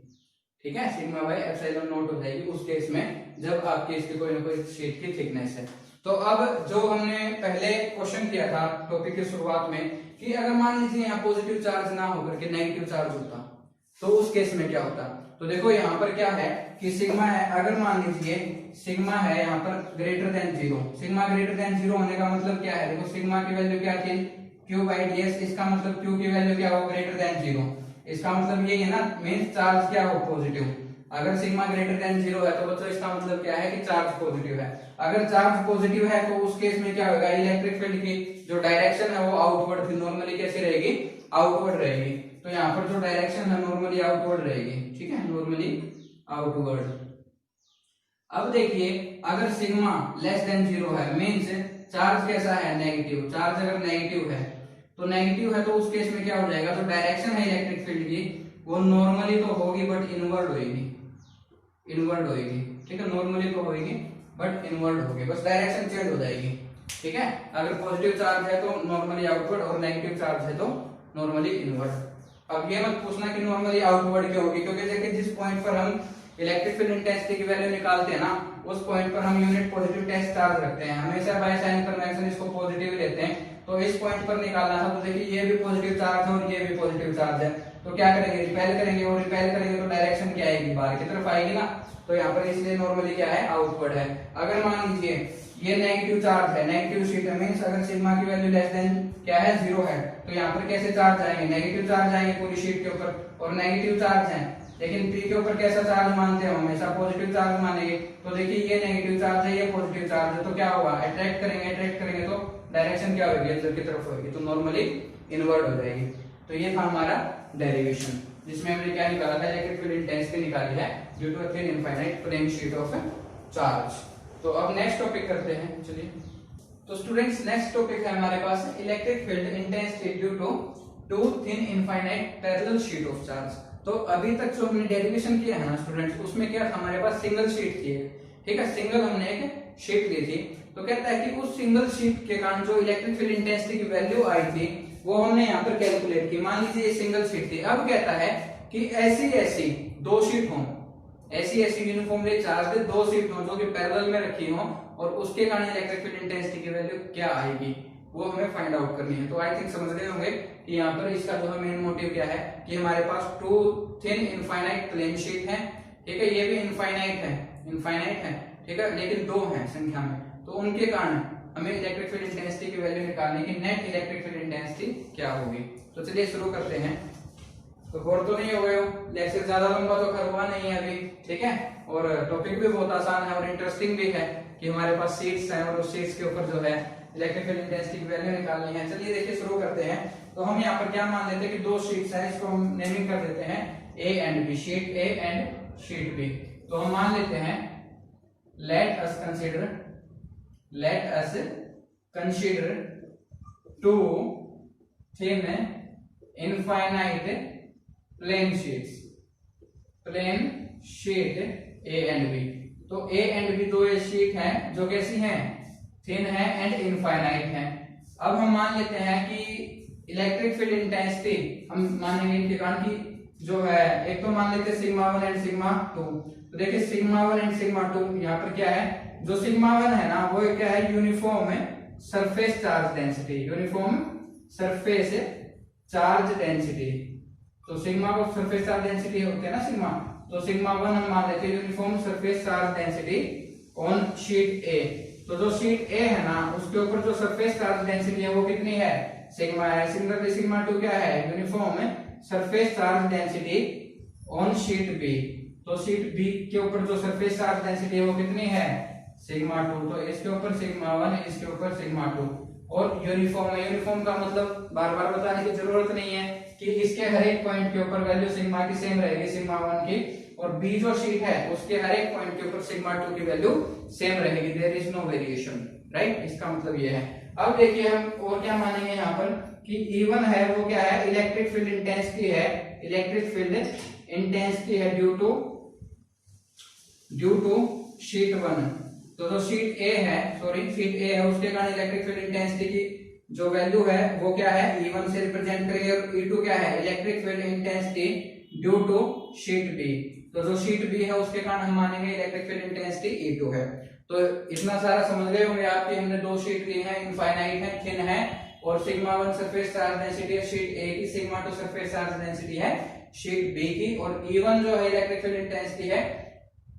ठीक है। सिग्मा बाय एप्सिलॉन नॉट हो जाएगी उस केस में जब आपकी इसकी कोई ना कोई शीट की थिकनेस है। तो अब जो हमने पहले क्वेश्चन किया था टॉपिक की शुरुआत में, कि अगर मान लीजिए यहाँ पॉजिटिव चार्ज ना होकर के नेगेटिव चार्ज होता, तो उस केस में क्या होता। तो देखो यहाँ पर क्या है कि सिग्मा है, अगर मान लीजिए सिग्मा है यहाँ पर greater than 0, sigma greater than 0 होने का मतलब क्या है, देखो सिग्मा की वैल्यू क्या थी, Q बाई ds, इसका मतलब Q की वैल्यू क्या हो, ग्रेटर देन 0। इसका मतलब ये है ना, मींस चार्ज क्या हो, पॉजिटिव। अगर सिग्मा ग्रेटर देन 0 है तो बच्चों इसका मतलब क्या है कि चार्ज पॉजिटिव है। अगर चार्ज पॉजिटिव है तो उस केस में क्या होगा, इलेक्ट्रिक फील्ड की जो डायरेक्शन है वो आउटवर्ड, नॉर्मली कैसी रहेगी, आउटवर्ड रहेगी। तो यहाँ पर जो डायरेक्शन है नॉर्मली आउटवर्ड रहेगी, ठीक है, नॉर्मली आउटवर्ड। अब देखिए अगर सिग्मा लेस देन 0 है, मींस चार्ज कैसा है, नेगेटिव। चार्ज अगर नेगेटिव है तो नेगेटिव है तो उस केस में क्या हो जाएगा, तो डायरेक्शन है इलेक्ट्रिक फील्ड की वो नॉर्मली तो होगी बट इनवर्ड होगी, इनवर्ड होगी, ठीक है। नॉर्मली तो होगी बट इनवर्ड होगी, बस डायरेक्शन चेंज हो जाएगी, ठीक है। अगर पॉजिटिव चार्ज है तो नॉर्मली आउटवर्ड, और नेगेटिव चार्ज है तो नॉर्मली इनवर्ड। अब ये मत पूछना कि नॉर्मली आउटवर्ड क्यों होगी, क्योंकि देखिए जिस पॉइंट पर हम इलेक्ट्रिक फील्ड इंटेंसिटी की वैल्यू निकालते हैं ना, उस पॉइंट पर हम यूनिट पॉजिटिव टेस्ट चार्ज रखते हैं, हमेशा बाय साइन कन्वेंशन इसको पॉजिटिव लेते हैं। तो इस पॉइंट पर निकालना था, तो देखिए ये भी पॉजिटिव चार्ज है और ये भी पॉजिटिव चार्ज है, तो क्या करेंगे, रिपेल करेंगे, और रिपेल करेंगे तो डायरेक्शन क्या आएगी, बाहर की तरफ आएगी ना। तो यहाँ पर इसलिए नॉर्मली क्या है, आउटवर्ड है। अगर मान लीजिए ये नेगेटिव चार्ज है, नेगेटिव शीट है, मींस अगर सिग्मा की वैल्यू लेस देन क्या है, 0 है, तो यहाँ पर कैसे चार्ज आएंगे, नेगेटिव चार्ज आएंगे पूरी शीट के ऊपर, और नेगेटिव चार्ज है, लेकिन P के ऊपर कैसा चार्ज मानते हैं, हमेशा पॉजिटिव चार्ज मानेंगे। तो देखिए ये नेगेटिव चार्ज है, ये पॉजिटिव चार्ज है, तो क्या होगा, अट्रैक्ट करेंगे तो डायरेक्शन क्या होगी, अंदर की तरफ होगी, तो नॉर्मली इनवर्ड हो जाएगी। तो ये था हमारा डेरिवेशन, जिसमें हमने क्या निकाला था, इलेक्ट्रिक फील्ड इंटेंसिटी निकाली है due to a thin infinite plane sheet of charge. तो अब नेक्स्ट टॉपिक करते हैं, चलिए। तो स्टूडेंट्स नेक्स्ट टॉपिक है हमारे पास electric field intensity due to thin infinite parallel sheet of charge. तो अभी तक जो हमने डेरिवेशन किया है ना स्टूडेंट्स, उसमें क्या था, हमारे पास सिंगल शीट थी, ठीक है, सिंगल हमने एक शीट ली थी। तो कहता है कि उस सिंगल शीट के कारण जो इलेक्ट्रिक फील्ड इंटेंसिटी की वैल्यू आई थी वो हमने यहाँ पर कैलकुलेट की। मान लीजिए ये सिंगल शीट थी, अब कहता है कि ऐसी दो शीट हों, ऐसी यूनिफॉर्मली चार्ज दो शीट हों जो कि पैरेलल में रखी हों, और उसके कारण इलेक्ट्रिक फील्ड इंटेंसिटी की वैल्यू क्या आएगी वो हमें फाइंड आउट करनी है। तो आई थिंक समझ रहे होंगे कि यहाँ पर इसका जो है मेन मोटिव क्या है, कि हमारे पास two thin infinite plane sheet है, ठीक है, ये भी इनफाइनाइट है, ठीक है, लेकिन दो हैं संख्या में, तो उनके कारण हमें इलेक्ट्रिक फील्ड इंटेंसिटी की वैल्यू निकालने की, नेट इलेक्ट्रिक फील्ड इंटेंसिटी क्या होगी। तो चलिए शुरू करते हैं। तो बोर तो नहीं हो गए हो, लेक्चर ज्यादा लंबा तो कर हुआ नहीं है अभी, ठीक है, और टॉपिक भी बहुत आसान है और इंटरेस्टिंग भी है कि हमारे पास शीट्स हैं और उस शीट्स के ऊपर जो है इलेक्ट्रिक फील्ड इंटेंसिटी की वैल्यू निकालनी है। चलिए देखिए शुरू करते हैं। तो हम यहाँ पर क्या मान लेते हैं कि दो शीट्स हैं, इसको हम नेमिंग कर देते हैं A and B, sheet A and sheet B। तो हम मान लेते हैं let us consider two thin infinite plane sheet A and B। तो A एंड B दो शीट हैं जो कैसी हैं, थिन है एंड इनफाइनाइट है। अब हम मान लेते हैं कि इलेक्ट्रिक फील्ड इंटेंसिटी हम मानेंगे इनके कारण की जो है, एक तो मान लेते हैं सिग्मा 1 एंड सिग्मा 2। तो देखिए सिग्मा 1 एंड सिग्मा 2 यहाँ पर क्या है, जो सिग्मा 1 है ना वो क्या है, यूनिफॉर्म है surface charge density, uniform surface charge density. तो सिग्मा को सरफेस चार्ज डेंसिटी होती है ना सिग्मा, तो सिग्मा 1 हम मान लेते हैं uniform surface charge density on sheet A. तो जो शीट ए है ना उसके ऊपर जो सरफेस चार्ज डेंसिटी है वो कितनी है, सिग्मा है। सिमिलरली सिग्मा 2 क्या है, यूनिफॉर्म है surface charge density on sheet B. तो शीट बी के ऊपर जो सरफेस चार्ज डेंसिटी है वो कितनी है, सिग्मा 2। तो इसके ऊपर सिग्मा 1, इसके ऊपर सिग्मा 2। और यूनिफॉर्म है, यूनिफॉर्म का मतलब बार बार बताने की जरूरत नहीं है कि इसके हर एक पॉइंट के ऊपर वैल्यू सिग्मा की सेम रहेगी, सिग्मा 1 की, और बी जो शीट है उसके हर एक पॉइंट के ऊपर सिग्मा 2 की वैल्यू सेम रहेगी, there is no variation, right. इसका मतलब ये है। अब देखिए हम और क्या मानेंगे यहाँ पर कि E1 है वो क्या है, इलेक्ट्रिक फील्ड इंटेंसिटी है, इलेक्ट्रिक फील्ड इंटेंसिटी है ड्यू टू शीट 1। तो जो शीट ए है, शीट ए है उसके कारण इलेक्ट्रिक फील्ड इंटेंसिटी की जो वैल्यू है वो क्या है, E1 से रिप्रेजेंट करेंगे, और E2 क्या है, electric field intensity due to sheet B. तो जो शीट बी है उसके कारण हम मानेंगे इलेक्ट्रिक फील्ड इंटेंसिटी E2 है। तो इतना सारा समझ गए होंगे आपकी, हमने दो शीट ली है, इनफाइनाइट है, थिन है, और सिग्मा 1 सरफेस चार्ज डेंसिटी है शीट ए की, सिग्मा 2 सरफेस चार्ज डेंसिटी है शीट बी की, और E1 जो है इलेक्ट्रिक फील्ड इंटेंसिटी है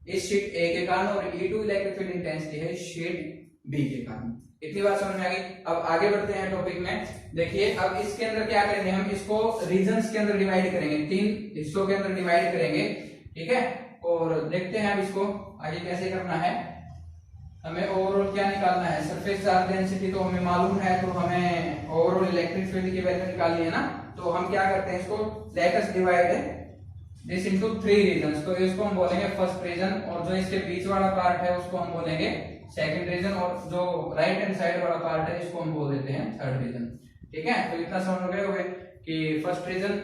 इस शीट ए के कारण, और E2 इलेक्ट्रिक फील्ड इंटेंसिटी है शीट बी के कारण। इतनी बात समझ में आ गई। अब आगे बढ़ते हैं टॉपिक में। देखिए अब इसके अंदर क्या करेंगे, हम इसको रीजन्स के अंदर डिवाइड करेंगे, 3 हिस्सों के अंदर डिवाइड करेंगे, ठीक है। और देखते हैं अब इसको आगे कैसे करना है। हमें ओवरऑल क्या निकालना है, सरफेस चार्ज डेंसिटी तो हमें मालूम है, तो हमें ओवरऑल इलेक्ट्रिक फील्ड की वैल्यू निकालनी है ना। तो हम क्या करते हैं, इसको let us divide this into 3 regions. तो इसको हम बोलेंगे फर्स्ट रीजन, और जो इसके बीच वाला पार्ट है उसको हम बोलेंगे सेकंड रीजन, और जो राइट हैंड साइड वाला पार्ट है इसको हम बोल देते हैं थर्ड रीजन, ठीक है। तो इतना समझ गए होंगे कि first region,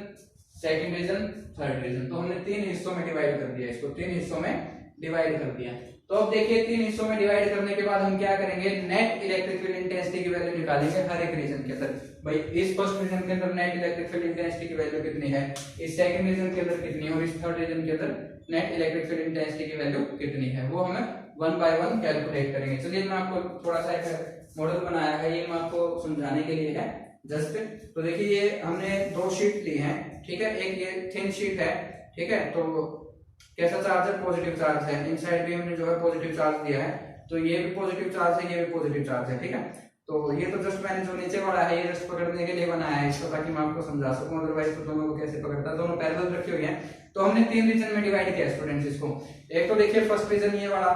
second region, third region. तो हमने 3 हिस्सों में डिवाइड कर दिया, इसको 3 हिस्सों में डिवाइड कर दिया। तो अब देखिए 3 हिस्सों में डिवाइड करने के बाद हम क्या करेंगे, नेट इलेक्ट्रिक फील्ड इंटेंसिटी की वैल्यू निकालेंगे हर एक रीजन के अंदर। भाई इस फर्स्ट रीजन के अंदर नेट इलेक्ट्रिक फील्ड इंटेंसिटी की वैल्यू कितनी है, इस सेकंड रीजन के अंदर कितनी है, और इस थर्ड रीजन के अंदर नेट इलेक्ट्रिक फील्ड इंटेंसिटी की वैल्यू कितनी है, वो हमें 1 बाय 1 कैलकुलेट करेंगे। चलिए मैं आपको थोड़ा सा एक मॉडल बनाया है, ये मैं आपको समझाने के लिए है जस्ट। तो देखिए ये हमने 2 शीट ली है, ठीक है। एक ये थिन शीट है, ठीक है। तो कैसा चार्ज है, पॉजिटिव चार्ज है, इनसाइड भी हमने जो है पॉजिटिव चार्ज दिया है, तो ये भी पॉजिटिव चार्ज है, ये भी पॉजिटिव चार्ज है, ठीक है। तो ये तो जस्ट मैंने जो नीचे वाला है ये जस्ट पकड़ने के लिए बनाया है इसको, ताकि मैं आपको समझा सकूं, अदरवाइज तो दोनों को कैसे पकड़ता है, दोनों पैरेलल रखे हुए हैं। तो हमने 3 रीजन में डिवाइड किया स्टूडेंट्स इसको। एक तो देखिए फर्स्ट रीजन ये वाला,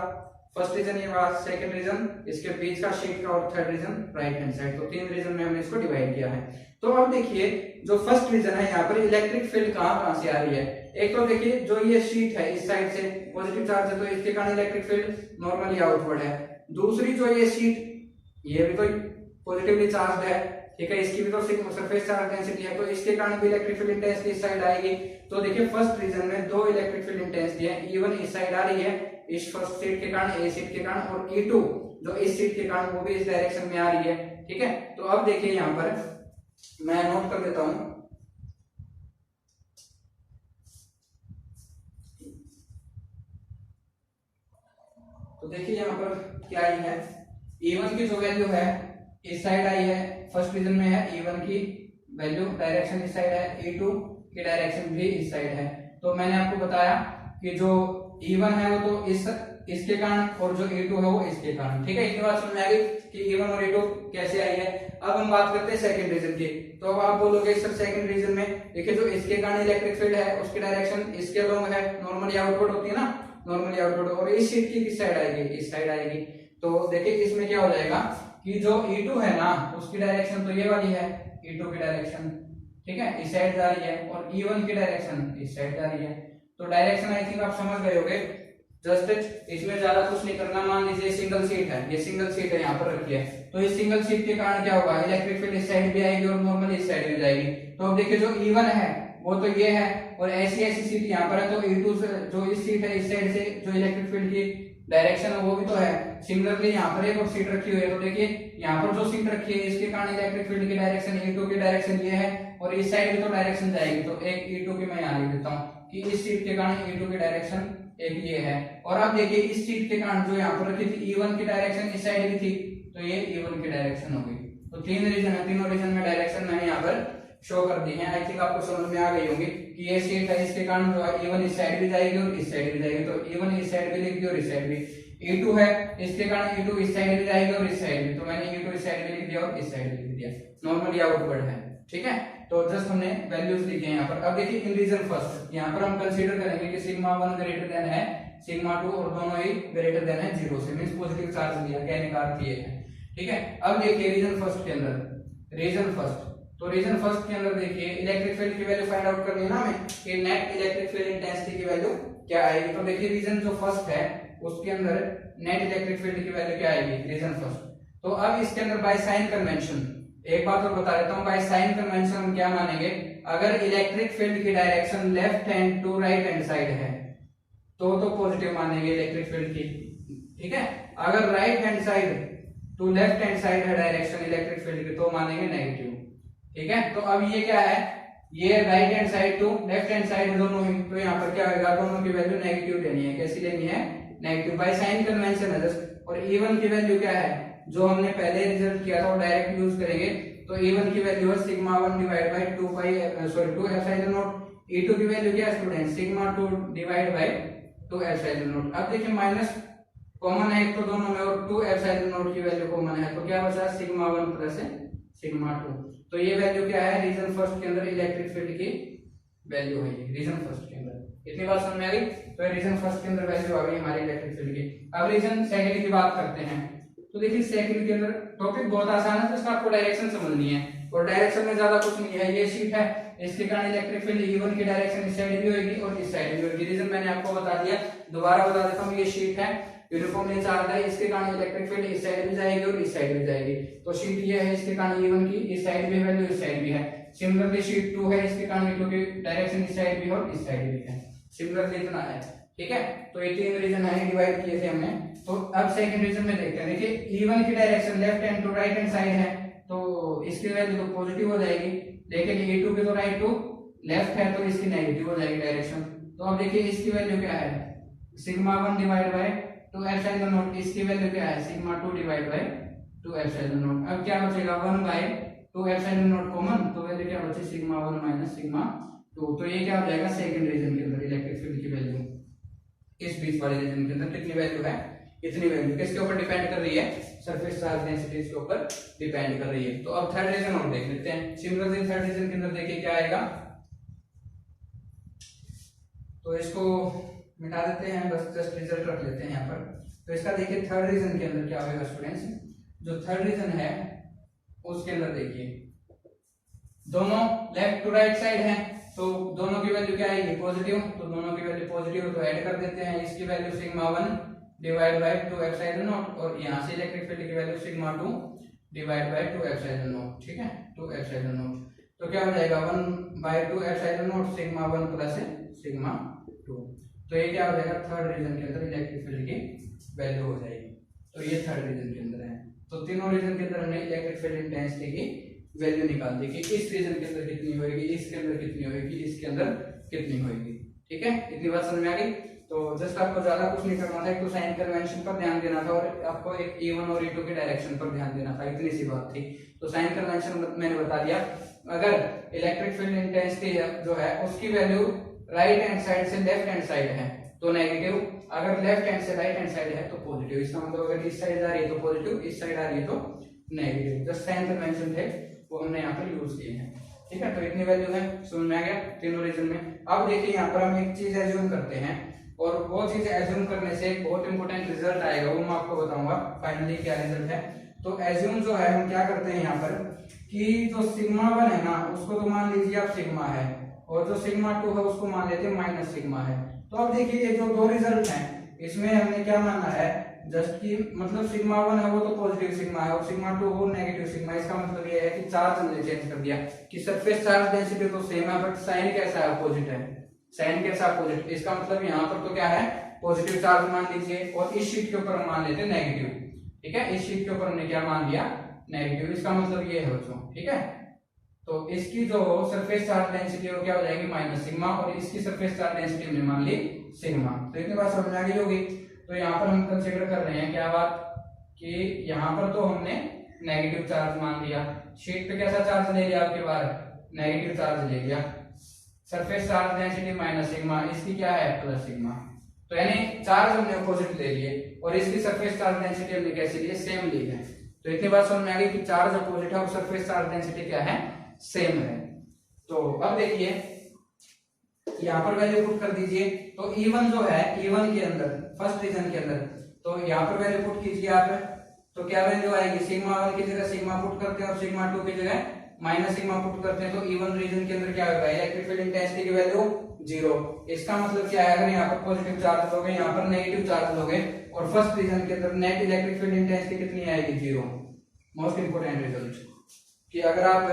फर्स्ट रीजन ये वाला, सेकंड रीजन इसके बीच का शीट का, और third region right hand side. तो 3 रीजन में हमने इसको डिवाइड किया है। तो अब देखिए जो फर्स्ट रीजन है यहाँ पर इलेक्ट्रिक फील्ड कहां से आ रही है। एक तो देखिए जो ये शीट है इस साइड से पॉजिटिव चार्ज है, तो इसके कारण इलेक्ट्रिक फील्ड नॉर्मली आउटवर्ड है। दूसरी जो ये शीट ये भी तो पॉजिटिवली चार्ज है, ठीक है, इसकी भी तो सरफेस चार्ज डेंसिटी है, तो इसके कारण भी इलेक्ट्रिक फील्ड इंटेंसिटी इस साइड आएगी। तो देखिए फर्स्ट रीजन में 2 इलेक्ट्रिक फील्ड इंटेंसिटी है, E1 इस साइड आ रही है इस फर्स्ट शीट के कारण, ए शीट के कारण, और E2 जो इस शीट के कारण वो भी इस डायरेक्शन में आ रही है, ठीक है। तो अब देखिए यहाँ पर मैं नोट कर देता हूं, तो देखिए यहाँ पर क्या आई है, E1 की जो वैल्यू है इस साइड आई है, फर्स्ट रीजन में है E1 की वैल्यू, डायरेक्शन इस साइड है, E2 की डायरेक्शन भी इस साइड है। तो मैंने आपको बताया कि जो E1 है वो तो इसके कारण, और जो E2 है वो इसके कारण, ठीक है। इतनी बात समझ में आ गई कि E1 और E2 कैसे आई है। अब हम बात करते हैं सेकंड रीजन की। तो अब आप बोलोगे सर सेकंड रीजन में देखिए जो इसके कारण इलेक्ट्रिक फील्ड है उसकी डायरेक्शन इसके अलोंग है, नॉर्मली आउटवर्ड होती है ना, नॉर्मली आउटवर्ड, और इस शीट की किस साइड आएगी, इस साइड आएगी। तो देखिए इसमें क्या हो जाएगा कि जो E2 है ना उसकी डायरेक्शन तो ये वाली है, E2 की डायरेक्शन, ठीक है, इस साइड जा रही है, और E1 की डायरेक्शन इस साइड जा रही है। तो डायरेक्शन आई थिंक आप समझ गए होंगे, जस्ट इसमें ज्यादा कुछ नहीं करना। मान लीजिए सिंगल सीट है, ये सिंगल सीट है यहाँ पर रखी है, तो इस सिंगल सीट के कारण क्या होगा, इलेक्ट्रिक फील्ड इस साइड भी आएगी और नॉर्मली इस साइड भी जाएगी। तो अब देखिए जो E1 है वो तो ये है, और ऐसी सीट यहाँ पर है, तो E2 से जो इस सीट है इस साइड से जो इलेक्ट्रिक फील्ड की डायरेक्शन है वो भी तो है। सिमिलरली यहाँ पर एक और सीट रखी हुई है, तो देखिए यहाँ पर जो सीट रखी है इसके कारण इलेक्ट्रिक फील्ड की डायरेक्शन E2 की डायरेक्शन ये है, और इस साइड भी तो डायरेक्शन जाएगी। तो एक E2 की मैं यहाँ लिख देता हूँ कि इस सीट के कारण E2 की डायरेक्शन एक ये है। और अब देखिए इस शीट के कारण जो यहाँ पर रखी थी E1 की डायरेक्शन इस साइड की थी, तो ये E1 की डायरेक्शन हो गई। तो 3 रीजन है, तीनों रीजन में डायरेक्शन मैंने यहाँ पर शो कर दी है। आई थिंक आपको समझ में आ गई होंगी कि ये शीट है, इसके कारण जो है E1 इस साइड भी जाएगी और इस साइड भी जाएगी, तो E1 इस साइड भी लिख दी और इस साइड भी। E2 है, इसके कारण E2 इस साइड भी जाएगी और इस साइड भी, तो मैंने E2 इस साइड भी लिख दिया और इस साइड भी लिख दिया। नॉर्मली आउटवर्ड है, ठीक है। तो जस्ट हमने वैल्यूज लिखे हैं यहाँ पर। अब देखिए इन रीजन फर्स्ट, यहाँ पर हम कंसीडर करेंगे कि सिग्मा 1 ग्रेटर देन है सिग्मा 2 और दोनों ही ग्रेटर देन है 0 से, मींस पॉजिटिव चार्ज लिया, कहने का अर्थ ये है, ठीक है। अब देखिए रीजन फर्स्ट के अंदर, रीजन फर्स्ट, तो रीजन फर्स्ट के अंदर देखिए इलेक्ट्रिक फील्ड की वैल्यू फाइंड आउट करनी है ना हमें, कि नेट इलेक्ट्रिक फील्ड इंटेंसिटी की वैल्यू क्या आएगी। तो देखिए रीजन जो फर्स्ट है उसके अंदर नेट इलेक्ट्रिक फील्ड की वैल्यू क्या आएगी, रीजन फर्स्ट। तो अब इसके अंदर बाय साइन कन्वेंशन, एक बात और बता देता हूं, बाय साइन कन्वेंशन हम क्या मानेंगे, अगर इलेक्ट्रिक फील्ड की direction left hand to right hand side है तो पॉजिटिव मानेंगे इलेक्ट्रिक फील्ड की, ठीक है। अगर right hand side to left hand side है डायरेक्शन इलेक्ट्रिक फील्ड की तो मानेंगे नेगेटिव, ठीक है। तो अब ये क्या है, ये right hand side to left hand side दोनों ही, तो यहाँ पर क्या होगा, दोनों की वैल्यू नेगेटिव लेनी है। कैसी लेनी है, नेगेटिव, बाय साइन कन्वेंशन है जस्ट। और E1 की वैल्यू क्या है, जो हमने पहले रिजल्ट किया था वो डायरेक्ट यूज करेंगे, तो E1 की वैल्यू है sigma 1 divide by 2 epsilon not. E2 की वैल्यू क्या है student, sigma 2 divide by 2 epsilon not. अब देखिए माइनस कॉमन है एक तो दोनों में और 2 एप्सिलॉन नॉट की वैल्यू कॉमन है, तो क्या बचा सिग्मा 1 प्लस सिग्मा 2। तो ये वैल्यू क्या है, रीजन फर्स्ट के अंदर इलेक्ट्रिक फील्ड की वैल्यू है, रीजन फर्स्ट के अंदर। इतनी बात समझ में आ गई। तो रीजन फर्स्ट के अंदर वैल्यू आ गई हमारी इलेक्ट्रिक फील्ड की। अब रीजन सेकंड की बात करते हैं। तो देखिए सेकंड के अंदर टॉपिक बहुत आसान है, तो आपको डायरेक्शन समझनी है और डायरेक्शन में ज्यादा कुछ नहीं है। ये शीट है, इसके कारण इलेक्ट्रिक फील्ड E1 की डायरेक्शन इस साइड भी होगी और इस साइड भी होगी। रीजन मैंने आपको बता दिया, दोबारा बता देता हूँ। ये शीट है, यूनिफॉर्मली चार्ज है, इसके कारण इलेक्ट्रिक फील्ड इस साइड भी जाएगी और इस साइड भी जाएगी। तो शीट ये है, इसके कारण E1 की इस साइड भी वैल्यू इस साइड भी है। सिमिलरली शीट 2 है, इसके कारण E2 की डायरेक्शन इस साइड भी और इस साइड भी है। सिमिलरली इतना है, ठीक है। तो ये तीन रीजन है, डिवाइड किए थे हमने। तो अब सेकंड रीजन में देखते हैं। देखिए E1 की direction left hand to right hand side है, तो इसकी वैल्यू तो पॉजिटिव हो जाएगी, लेकिन E2 की तो राइट टू लेफ्ट है तो इसकी नेगेटिव हो जाएगी डायरेक्शन। तो अब देखिए इसकी वैल्यू क्या है, sigma 1 divide by 2 epsilon not. इसकी वैल्यू क्या है, sigma 2 divide by 2 epsilon not. अब क्या बचेगा, 1 बाय 2 एप्सिलॉन नॉट कॉमन, तो वैल्यू क्या बची, सिग्मा 1 माइनस सिग्मा 2। तो ये क्या हो जाएगा सेकंड रीजन के अंदर इलेक्ट्रिक फील्ड की वैल्यू। इस बीच वाले रीजन के अंदर कितनी वैल्यू है, इतनी वैल्यू। किसके ऊपर डिपेंड कर रही है, सरफेस चार्ज डेंसिटी के ऊपर डिपेंड कर रही है। तो अब थर्ड रीजन और देख लेते हैं। सिमिलरली थर्ड रीजन के अंदर देखिए क्या आएगा, तो इसको मिटा देते हैं, बस जस्ट रिजल्ट रख लेते हैं यहाँ पर। तो इसका देखिए थर्ड रीजन के अंदर क्या होगा स्टूडेंट्स, जो थर्ड रीजन है उसके अंदर देखिए दोनों लेफ्ट टू राइट साइड है, तो दोनों की वैल्यू क्या आएगी, पॉजिटिव। तो दोनों की वैल्यू पॉजिटिव तो ऐड कर देते हैं। इसकी value sigma 1 divide by 2 epsilon not और यहाँ से इलेक्ट्रिक फील्ड की value sigma 2 divide by 2 epsilon not, ठीक है, 2 एप्सिलॉन नॉट। तो क्या हो जाएगा 1 by 2 epsilon naught sigma 1 plus sigma 2। तो ये क्या हो जाएगा, थर्ड रीजन के अंदर इलेक्ट्रिक फील्ड की वैल्यू हो जाएगी। तो ये थर्ड रीजन के अंदर है। तो तीनों रीजन के अंदर हमने इलेक्ट्रिक फील्ड इंटेंसिटी की वैल्यू निकाल दी कि इस रीजन के अंदर कितनी होगी, इसके अंदर कितनी होगी, इसके अंदर कितनी होगी, ठीक है। इतनी बात समझ में आ गई। तो जस्ट आपको ज्यादा कुछ नहीं करना था, एक तो साइन कन्वेंशन पर ध्यान देना था और आपको एक E1 और E2 के डायरेक्शन पर ध्यान देना था, इतनी सी बात थी। तो साइन कन्वेंशन मैंने बता दिया, अगर इलेक्ट्रिक फील्ड इंटेंसिटी जो है उसकी वैल्यू राइट हैंड साइड से लेफ्ट हैंड साइड है तो नेगेटिव, अगर लेफ्ट हैंड से राइट हैंड साइड है तो पॉजिटिव। इसका मतलब अगर इस साइड आ रही है तो पॉजिटिव, इस साइड आ रही है तो नेगेटिव। जो साइन कन्वेंशन थे वो हमने यहाँ पर यूज किए हैं, ठीक है। तो इतनी वैल्यू है, समझ में आ गया तीनों रीजन में। अब देखिए यहाँ पर हम एक चीज एज्यूम करते हैं और वो चीज एज्यूम करने से एक बहुत इंपॉर्टेंट रिजल्ट आएगा, वो मैं आपको बताऊंगा फाइनली क्या रिजल्ट है। तो एज्यूम जो है हम क्या करते हैं यहाँ पर कि जो सिग्मा 1 है ना उसको तो मान लीजिए आप सिग्मा है और जो सिग्मा 2 है उसको मान लेते हैं माइनस सिग्मा है। तो अब देखिए ये जो दो रिजल्ट हैं इसमें हमने क्या माना है, जस्ट कि मतलब सिग्मा 1 है वो तो पॉजिटिव सिग्मा है और सिग्मा 2 वो नेगेटिव सिग्मा। इसका मतलब ये है कि चार्ज हमने चेंज कर दिया कि सरफेस चार्ज डेंसिटी तो सेम है बट साइन कैसा है, अपोजिट है। साइन कैसा अपोजिट, इसका मतलब यहाँ पर तो क्या है पॉजिटिव चार्ज मान लीजिए और इस शीट के ऊपर हम मान लेते हैं नेगेटिव, ठीक है। इस शीट के ऊपर हमने क्या मान लिया, नेगेटिव। इसका मतलब ये है बच्चों, ठीक है। तो इसकी जो सरफेस चार्ज डेंसिटी है वो क्या हो जाएगी माइनस सिग्मा, और इसकी सरफेस चार्ज डेंसिटी हमने मान ली सिग्मा। तो इतनी बात समझ आ गई होगी। तो यहाँ पर हम कंसीडर कर रहे हैं क्या बात कि यहाँ पर तो हमने नेगेटिव चार्ज मान लिया, शीट पे कैसा चार्ज ले लिया आपके बार, नेगेटिव चार्ज ले लिया, surface charge density minus sigma, इसकी क्या है प्लस सिग्मा। तो यानी चार्ज हमने अपोजिट ले लिए और इसकी सरफेस चार्ज डेंसिटी हमने कैसे लिए, सेम ली है। तो इतनी बात समझ में आ गई कि चार्ज अपोजिट है और सरफेस चार्ज डेंसिटी क्या है, सेम है। तो अब देखिए यहाँ पर वैल्यू पुट कर दीजिए। तो E1 जो है, E1 के अंदर फर्स्ट रीजन के अंदर, तो यहाँ पर वैल्यू पुट कीजिए आप। तो क्या वैल्यू आएगी, सिग्मा 1 की जगह सिग्मा पुट करते हैं और सिग्मा 2 की जगह माइनस सिग्मा पुट करते हैं। तो E1 रीजन के अंदर क्या होगा, इलेक्ट्रिक फील्ड इंटेंसिटी की वैल्यू 0। इसका मतलब क्या है, अगर यहाँ पर पॉजिटिव चार्ज लोगे, यहाँ पर नेगेटिव चार्ज लोगे, और फर्स्ट रीजन के अंदर नेट इलेक्ट्रिक फील्ड इंटेंसिटी कितनी आएगी, 0। मोस्ट इंपोर्टेंट रिजल्ट कि अगर आप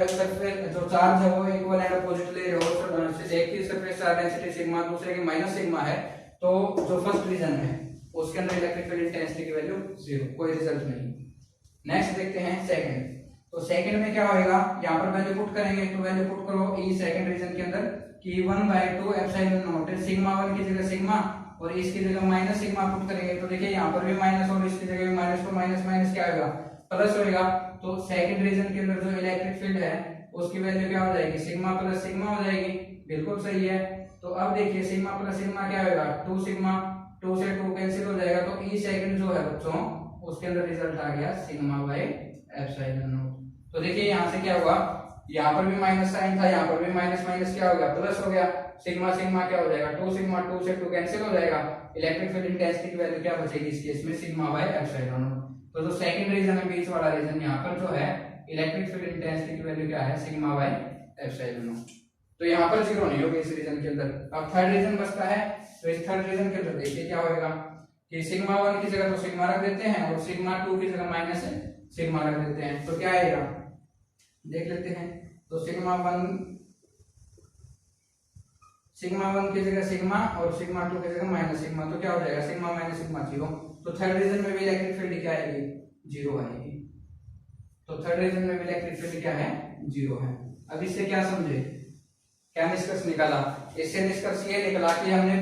जो चार्ज है वो इक्वल एंड अपोजिट ले रहे हो, एक की सरफेस चार्ज डेंसिटी सिग्मा, दूसरे की माइनस सिग्मा है, तो जो फर्स्ट रीजन है उसके अंदर इलेक्ट्रिक फील्ड इंटेंसिटी की वैल्यू 0, कोई रिजल्ट नहीं। नेक्स्ट देखते हैं सेकंड। तो सेकंड में क्या होएगा, यहाँ पर वैल्यू पुट करेंगे। तो वैल्यू पुट करो ई सेकंड रीजन के अंदर कि 1/2 एप्सिलॉन नॉट है, सिग्मा 1 की जगह सिग्मा और इसकी जगह माइनस सिग्मा पुट करेंगे। तो देखिए यहाँ पर भी माइनस और इसकी जगह भी माइनस, तो माइनस माइनस क्या होगा, प्लस होएगा। तो सेकंड रीजन के अंदर जो इलेक्ट्रिक फील्ड है उसकी वैल्यू क्या हो जाएगी, सिग्मा प्लस सिग्मा हो जाएगी। बिल्कुल सही है। तो अब देखिए सिग्मा प्लस सिग्मा क्या होगा, 2 सिग्मा, 2 से 2 कैंसिल हो जाएगा। तो ई सेकंड जो है बच्चों उसके अंदर रिजल्ट आ गया सिग्मा बाय एप्सिलॉन नॉट। तो देखिए यहाँ से क्या हुआ, यहाँ पर भी माइनस साइन था, यहाँ पर भी माइनस माइनस क्या हो गया, प्लस हो गया। सिग्मा सिग्मा क्या हो जाएगा, 2 सिग्मा, 2 से 2 कैंसिल हो जाएगा। इलेक्ट्रिक फील्ड इंटेंसिटी की वैल्यू क्या बचेगी इस केस में, सिग्मा बाय एप्सिलॉन नॉट। तो जो सेकंड रीजन है, बीच वाला रीजन, यहाँ पर जो है इलेक्ट्रिक फील्ड इंटेंसिटी की वैल्यू क्या है, सिग्मा बाय एप्सिलॉन नॉट। तो यहाँ पर 0 नहीं होगी इस रीजन के अंदर। अब थर्ड रीजन बचता है। तो इस थर्ड रीजन के अंदर देखिए क्या होगा कि सिग्मा 1 की जगह तो सिग्मा रख देते हैं और सिग्मा 2 की जगह माइनस सिग्मा रख देते हैं। तो क्या आएगा देख लेते हैं। तो सिग्मा 1 की जगह सिग्मा और सिग्मा 2 की जगह माइनस सिग्मा, तो क्या हो जाएगा, सिग्मा माइनस सिग्मा 0। तो थर्ड रीजन में भी इलेक्ट्रिक फील्ड क्या आएगी, 0 आएगी। तो थर्ड रीजन में भी इलेक्ट्रिक फील्ड क्या है, 0 है। अब इससे क्या समझे, क्या निष्कर्ष निकाला, इससे निष्कर्ष ये निकला कि हमने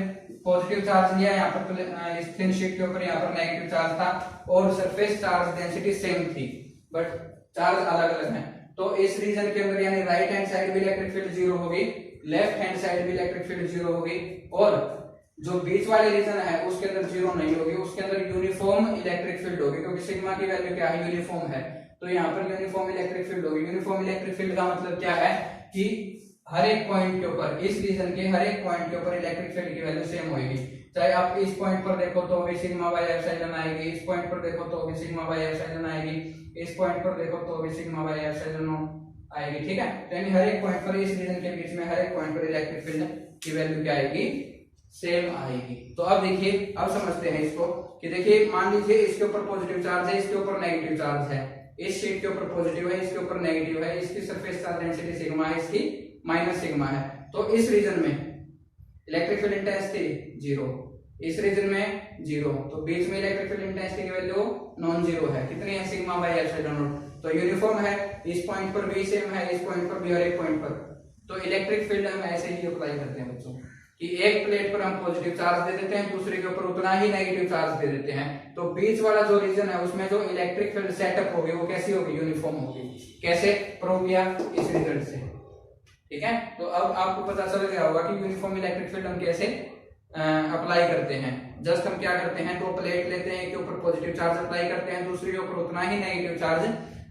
पॉजिटिव चार्ज लिया यहाँ पर इस थिन शीट के ऊपर, यहाँ पर नेगेटिव चार्ज था और सरफेस चार्ज डेंसिटी सेम थी बट चार्ज अलग अलग है। तो इस रीजन के अंदर यानी राइट हैंड साइड भी इलेक्ट्रिक फील्ड 0 होगी, लेफ्ट हैंड साइड भी इलेक्ट्रिक फील्ड 0 होगी, और जो बीच वाले रीजन है उसके अंदर 0 नहीं होगी, उसके अंदर यूनिफॉर्म इलेक्ट्रिक फील्ड होगी, क्योंकि सिग्मा की वैल्यू क्या है, यूनिफॉर्म है। तो यहाँ पर यूनिफॉर्म इलेक्ट्रिक फील्ड होगी। यूनिफॉर्म इलेक्ट्रिक फील्ड का मतलब क्या है कि हर एक पॉइंट के ऊपर, इस रीजन के हर एक पॉइंट के ऊपर इलेक्ट्रिक फील्ड की वैल्यू सेम होगी। चाहे आप इस पॉइंट पर देखो तो भी सिग्मा बाय एप्सिलॉन आएगी, इस पॉइंट पर देखो तो भी सिग्मा बाय एप्सिलॉन आएगी, इस पॉइंट पर देखो तो भी सिग्मा बाय एप्सिलॉन आएगी, ठीक है। तो यानी हर एक पॉइंट पर, इस रीजन के बीच में हर एक पॉइंट पर इलेक्ट्रिक फील्ड की वैल्यू क्या आएगी, सेम आएगी। तो अब देखिए, अब समझते हैं इसको कि देखिए मान लीजिए इसके ऊपर पॉजिटिव चार्ज है, इसके ऊपर नेगेटिव चार्ज है, इस शीट के ऊपर पॉजिटिव है, इसके ऊपर नेगेटिव है, इसकी सरफेस चार्ज डेंसिटी सिग्मा है, इसकी माइनस सिग्मा है। तो इस रीजन में इलेक्ट्रिक फील्ड इंटेंसिटी 0, इस रीजन में 0, तो बीच में इलेक्ट्रिक फील्ड इंटेंसिटी की वैल्यू नॉन जीरो है, कितनी है, सिग्मा बाय एप्सिलॉन नॉट। तो यूनिफॉर्म है, इस पॉइंट पर भी सेम है, इस पॉइंट पर भी, हर एक पॉइंट पर। तो इलेक्ट्रिक फील्ड हम ऐसे ही अप्लाई करते हैं बच्चों कि एक प्लेट पर हम पॉजिटिव चार्ज दे देते हैं, दूसरे के ऊपर उतना ही नेगेटिव चार्ज दे देते हैं। तो बीच वाला जो रीजन है उसमें जो इलेक्ट्रिक फील्ड सेटअप होगी वो कैसी होगी, यूनिफॉर्म होगी। कैसे प्रूव किया, इस रिजल्ट से, ठीक है। तो अब आपको पता चल गया होगा कि यूनिफॉर्म इलेक्ट्रिक फील्ड हम कैसे अप्लाई करते हैं। जस्ट हम क्या करते हैं, दो प्लेट लेते हैं, एक के ऊपर पॉजिटिव चार्ज अप्लाई करते हैं, दूसरे के ऊपर उतना ही नेगेटिव चार्ज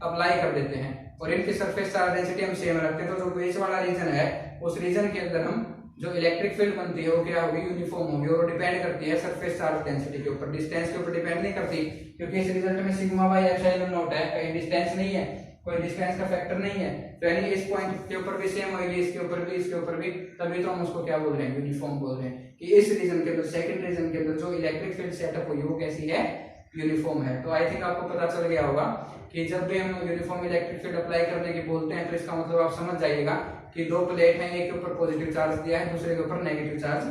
अप्लाई कर देते हैं, और इनकी सरफेस चार्ज डेंसिटी हम सेम रखते हैं। तो जो बीच वाला रीजन है उस रीजन के अंदर हम जो इलेक्ट्रिक फील्ड बनती है वो क्या होगी, यूनिफॉर्म होगी, और डिपेंड करती है सरफेस चार्ज डेंसिटी के ऊपर, डिस्टेंस के ऊपर डिपेंड नहीं करती, क्योंकि इस रिजल्ट में सिग्मा बाय एप्सिलॉन नॉट है, कहीं डिस्टेंस नहीं है, कोई डिस्टेंस का फैक्टर नहीं है। तो यानी इस पॉइंट के ऊपर भी सेम होगी, इसके ऊपर भी, इसके ऊपर भी, तभी तो हम उसको क्या बोल रहे हैं, यूनिफॉर्म बोल रहे हैं कि इस रीजन के अंदर, सेकंड रीजन के अंदर जो इलेक्ट्रिक फील्ड सेटअप हुई वो कैसी है, यूनिफॉर्म है। तो आई थिंक आपको पता चल गया होगा कि जब भी हम यूनिफॉर्म इलेक्ट्रिक फील्ड अप्लाई करने की बोलते हैं तो इसका मतलब आप समझ जाइएगा कि दो प्लेट हैं, एक के ऊपर पॉजिटिव चार्ज दिया है, दूसरे के ऊपर नेगेटिव चार्ज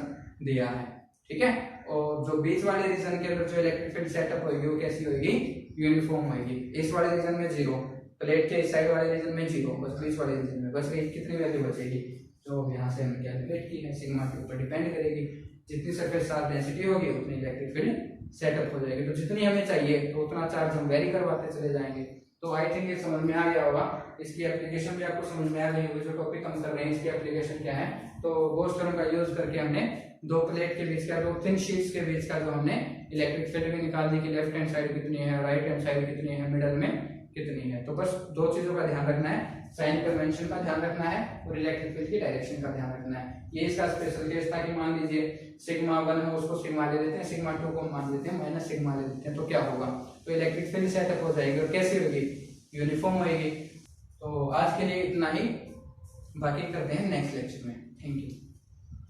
दिया है, ठीक है। और जो बीच वाले रीजन के अंदर जो इलेक्ट्रिक फील्ड सेटअप होगी वो कैसी होगी, यूनिफॉर्म होगी। इस वाले रीजन में 0, प्लेट के इस साइड वाले रीजन में 0, बस बीच वाले रीजन में बस गई, कितनी वैल्यू बचेगी जो यहाँ से हमने कैलकुलेट की है, सिग्मा के ऊपर डिपेंड करेगी। जितनी सरफेस चार्ज डेंसिटी होगी उतनी इलेक्ट्रिक फील्ड सेटअप हो जाएगी। तो जितनी हमें चाहिए तो उतना चार्ज हम वेरी करवाते चले जाएंगे। तो आई थिंक ये समझ में आ गया होगा, इसकी एप्लीकेशन भी आपको समझ में आ गई होगी। जो टॉपिक हम कर रहे हैं इसकी एप्लीकेशन क्या है, तो गोस थ्योरम का यूज करके हमने दो प्लेट के बीच का, दो थिन शीट्स के बीच का जो हमने इलेक्ट्रिक फील्ड भी निकाल दी कि लेफ्ट हैंड साइड कितनी है, राइट हैंड साइड कितनी है, मिडल में कितनी है। तो बस दो चीजों का ध्यान रखना है, साइन कन्वेंशन का ध्यान रखना है और इलेक्ट्रिक फील्ड की डायरेक्शन का ध्यान रखना है। ये इसका स्पेशल केस था कि मान लीजिए सिग्मा 1 है उसको सिग्मा ले लेते हैं, सिग्मा 2 को मान लेते हैं माइनस सिग्मा ले लेते हैं, तो क्या होगा, तो इलेक्ट्रिक फील्ड सेटअप हो जाएगी और कैसी होगी, यूनिफॉर्म होगी। तो आज के लिए इतना ही, बाकी करते हैं नेक्स्ट लेक्चर में। Thank you.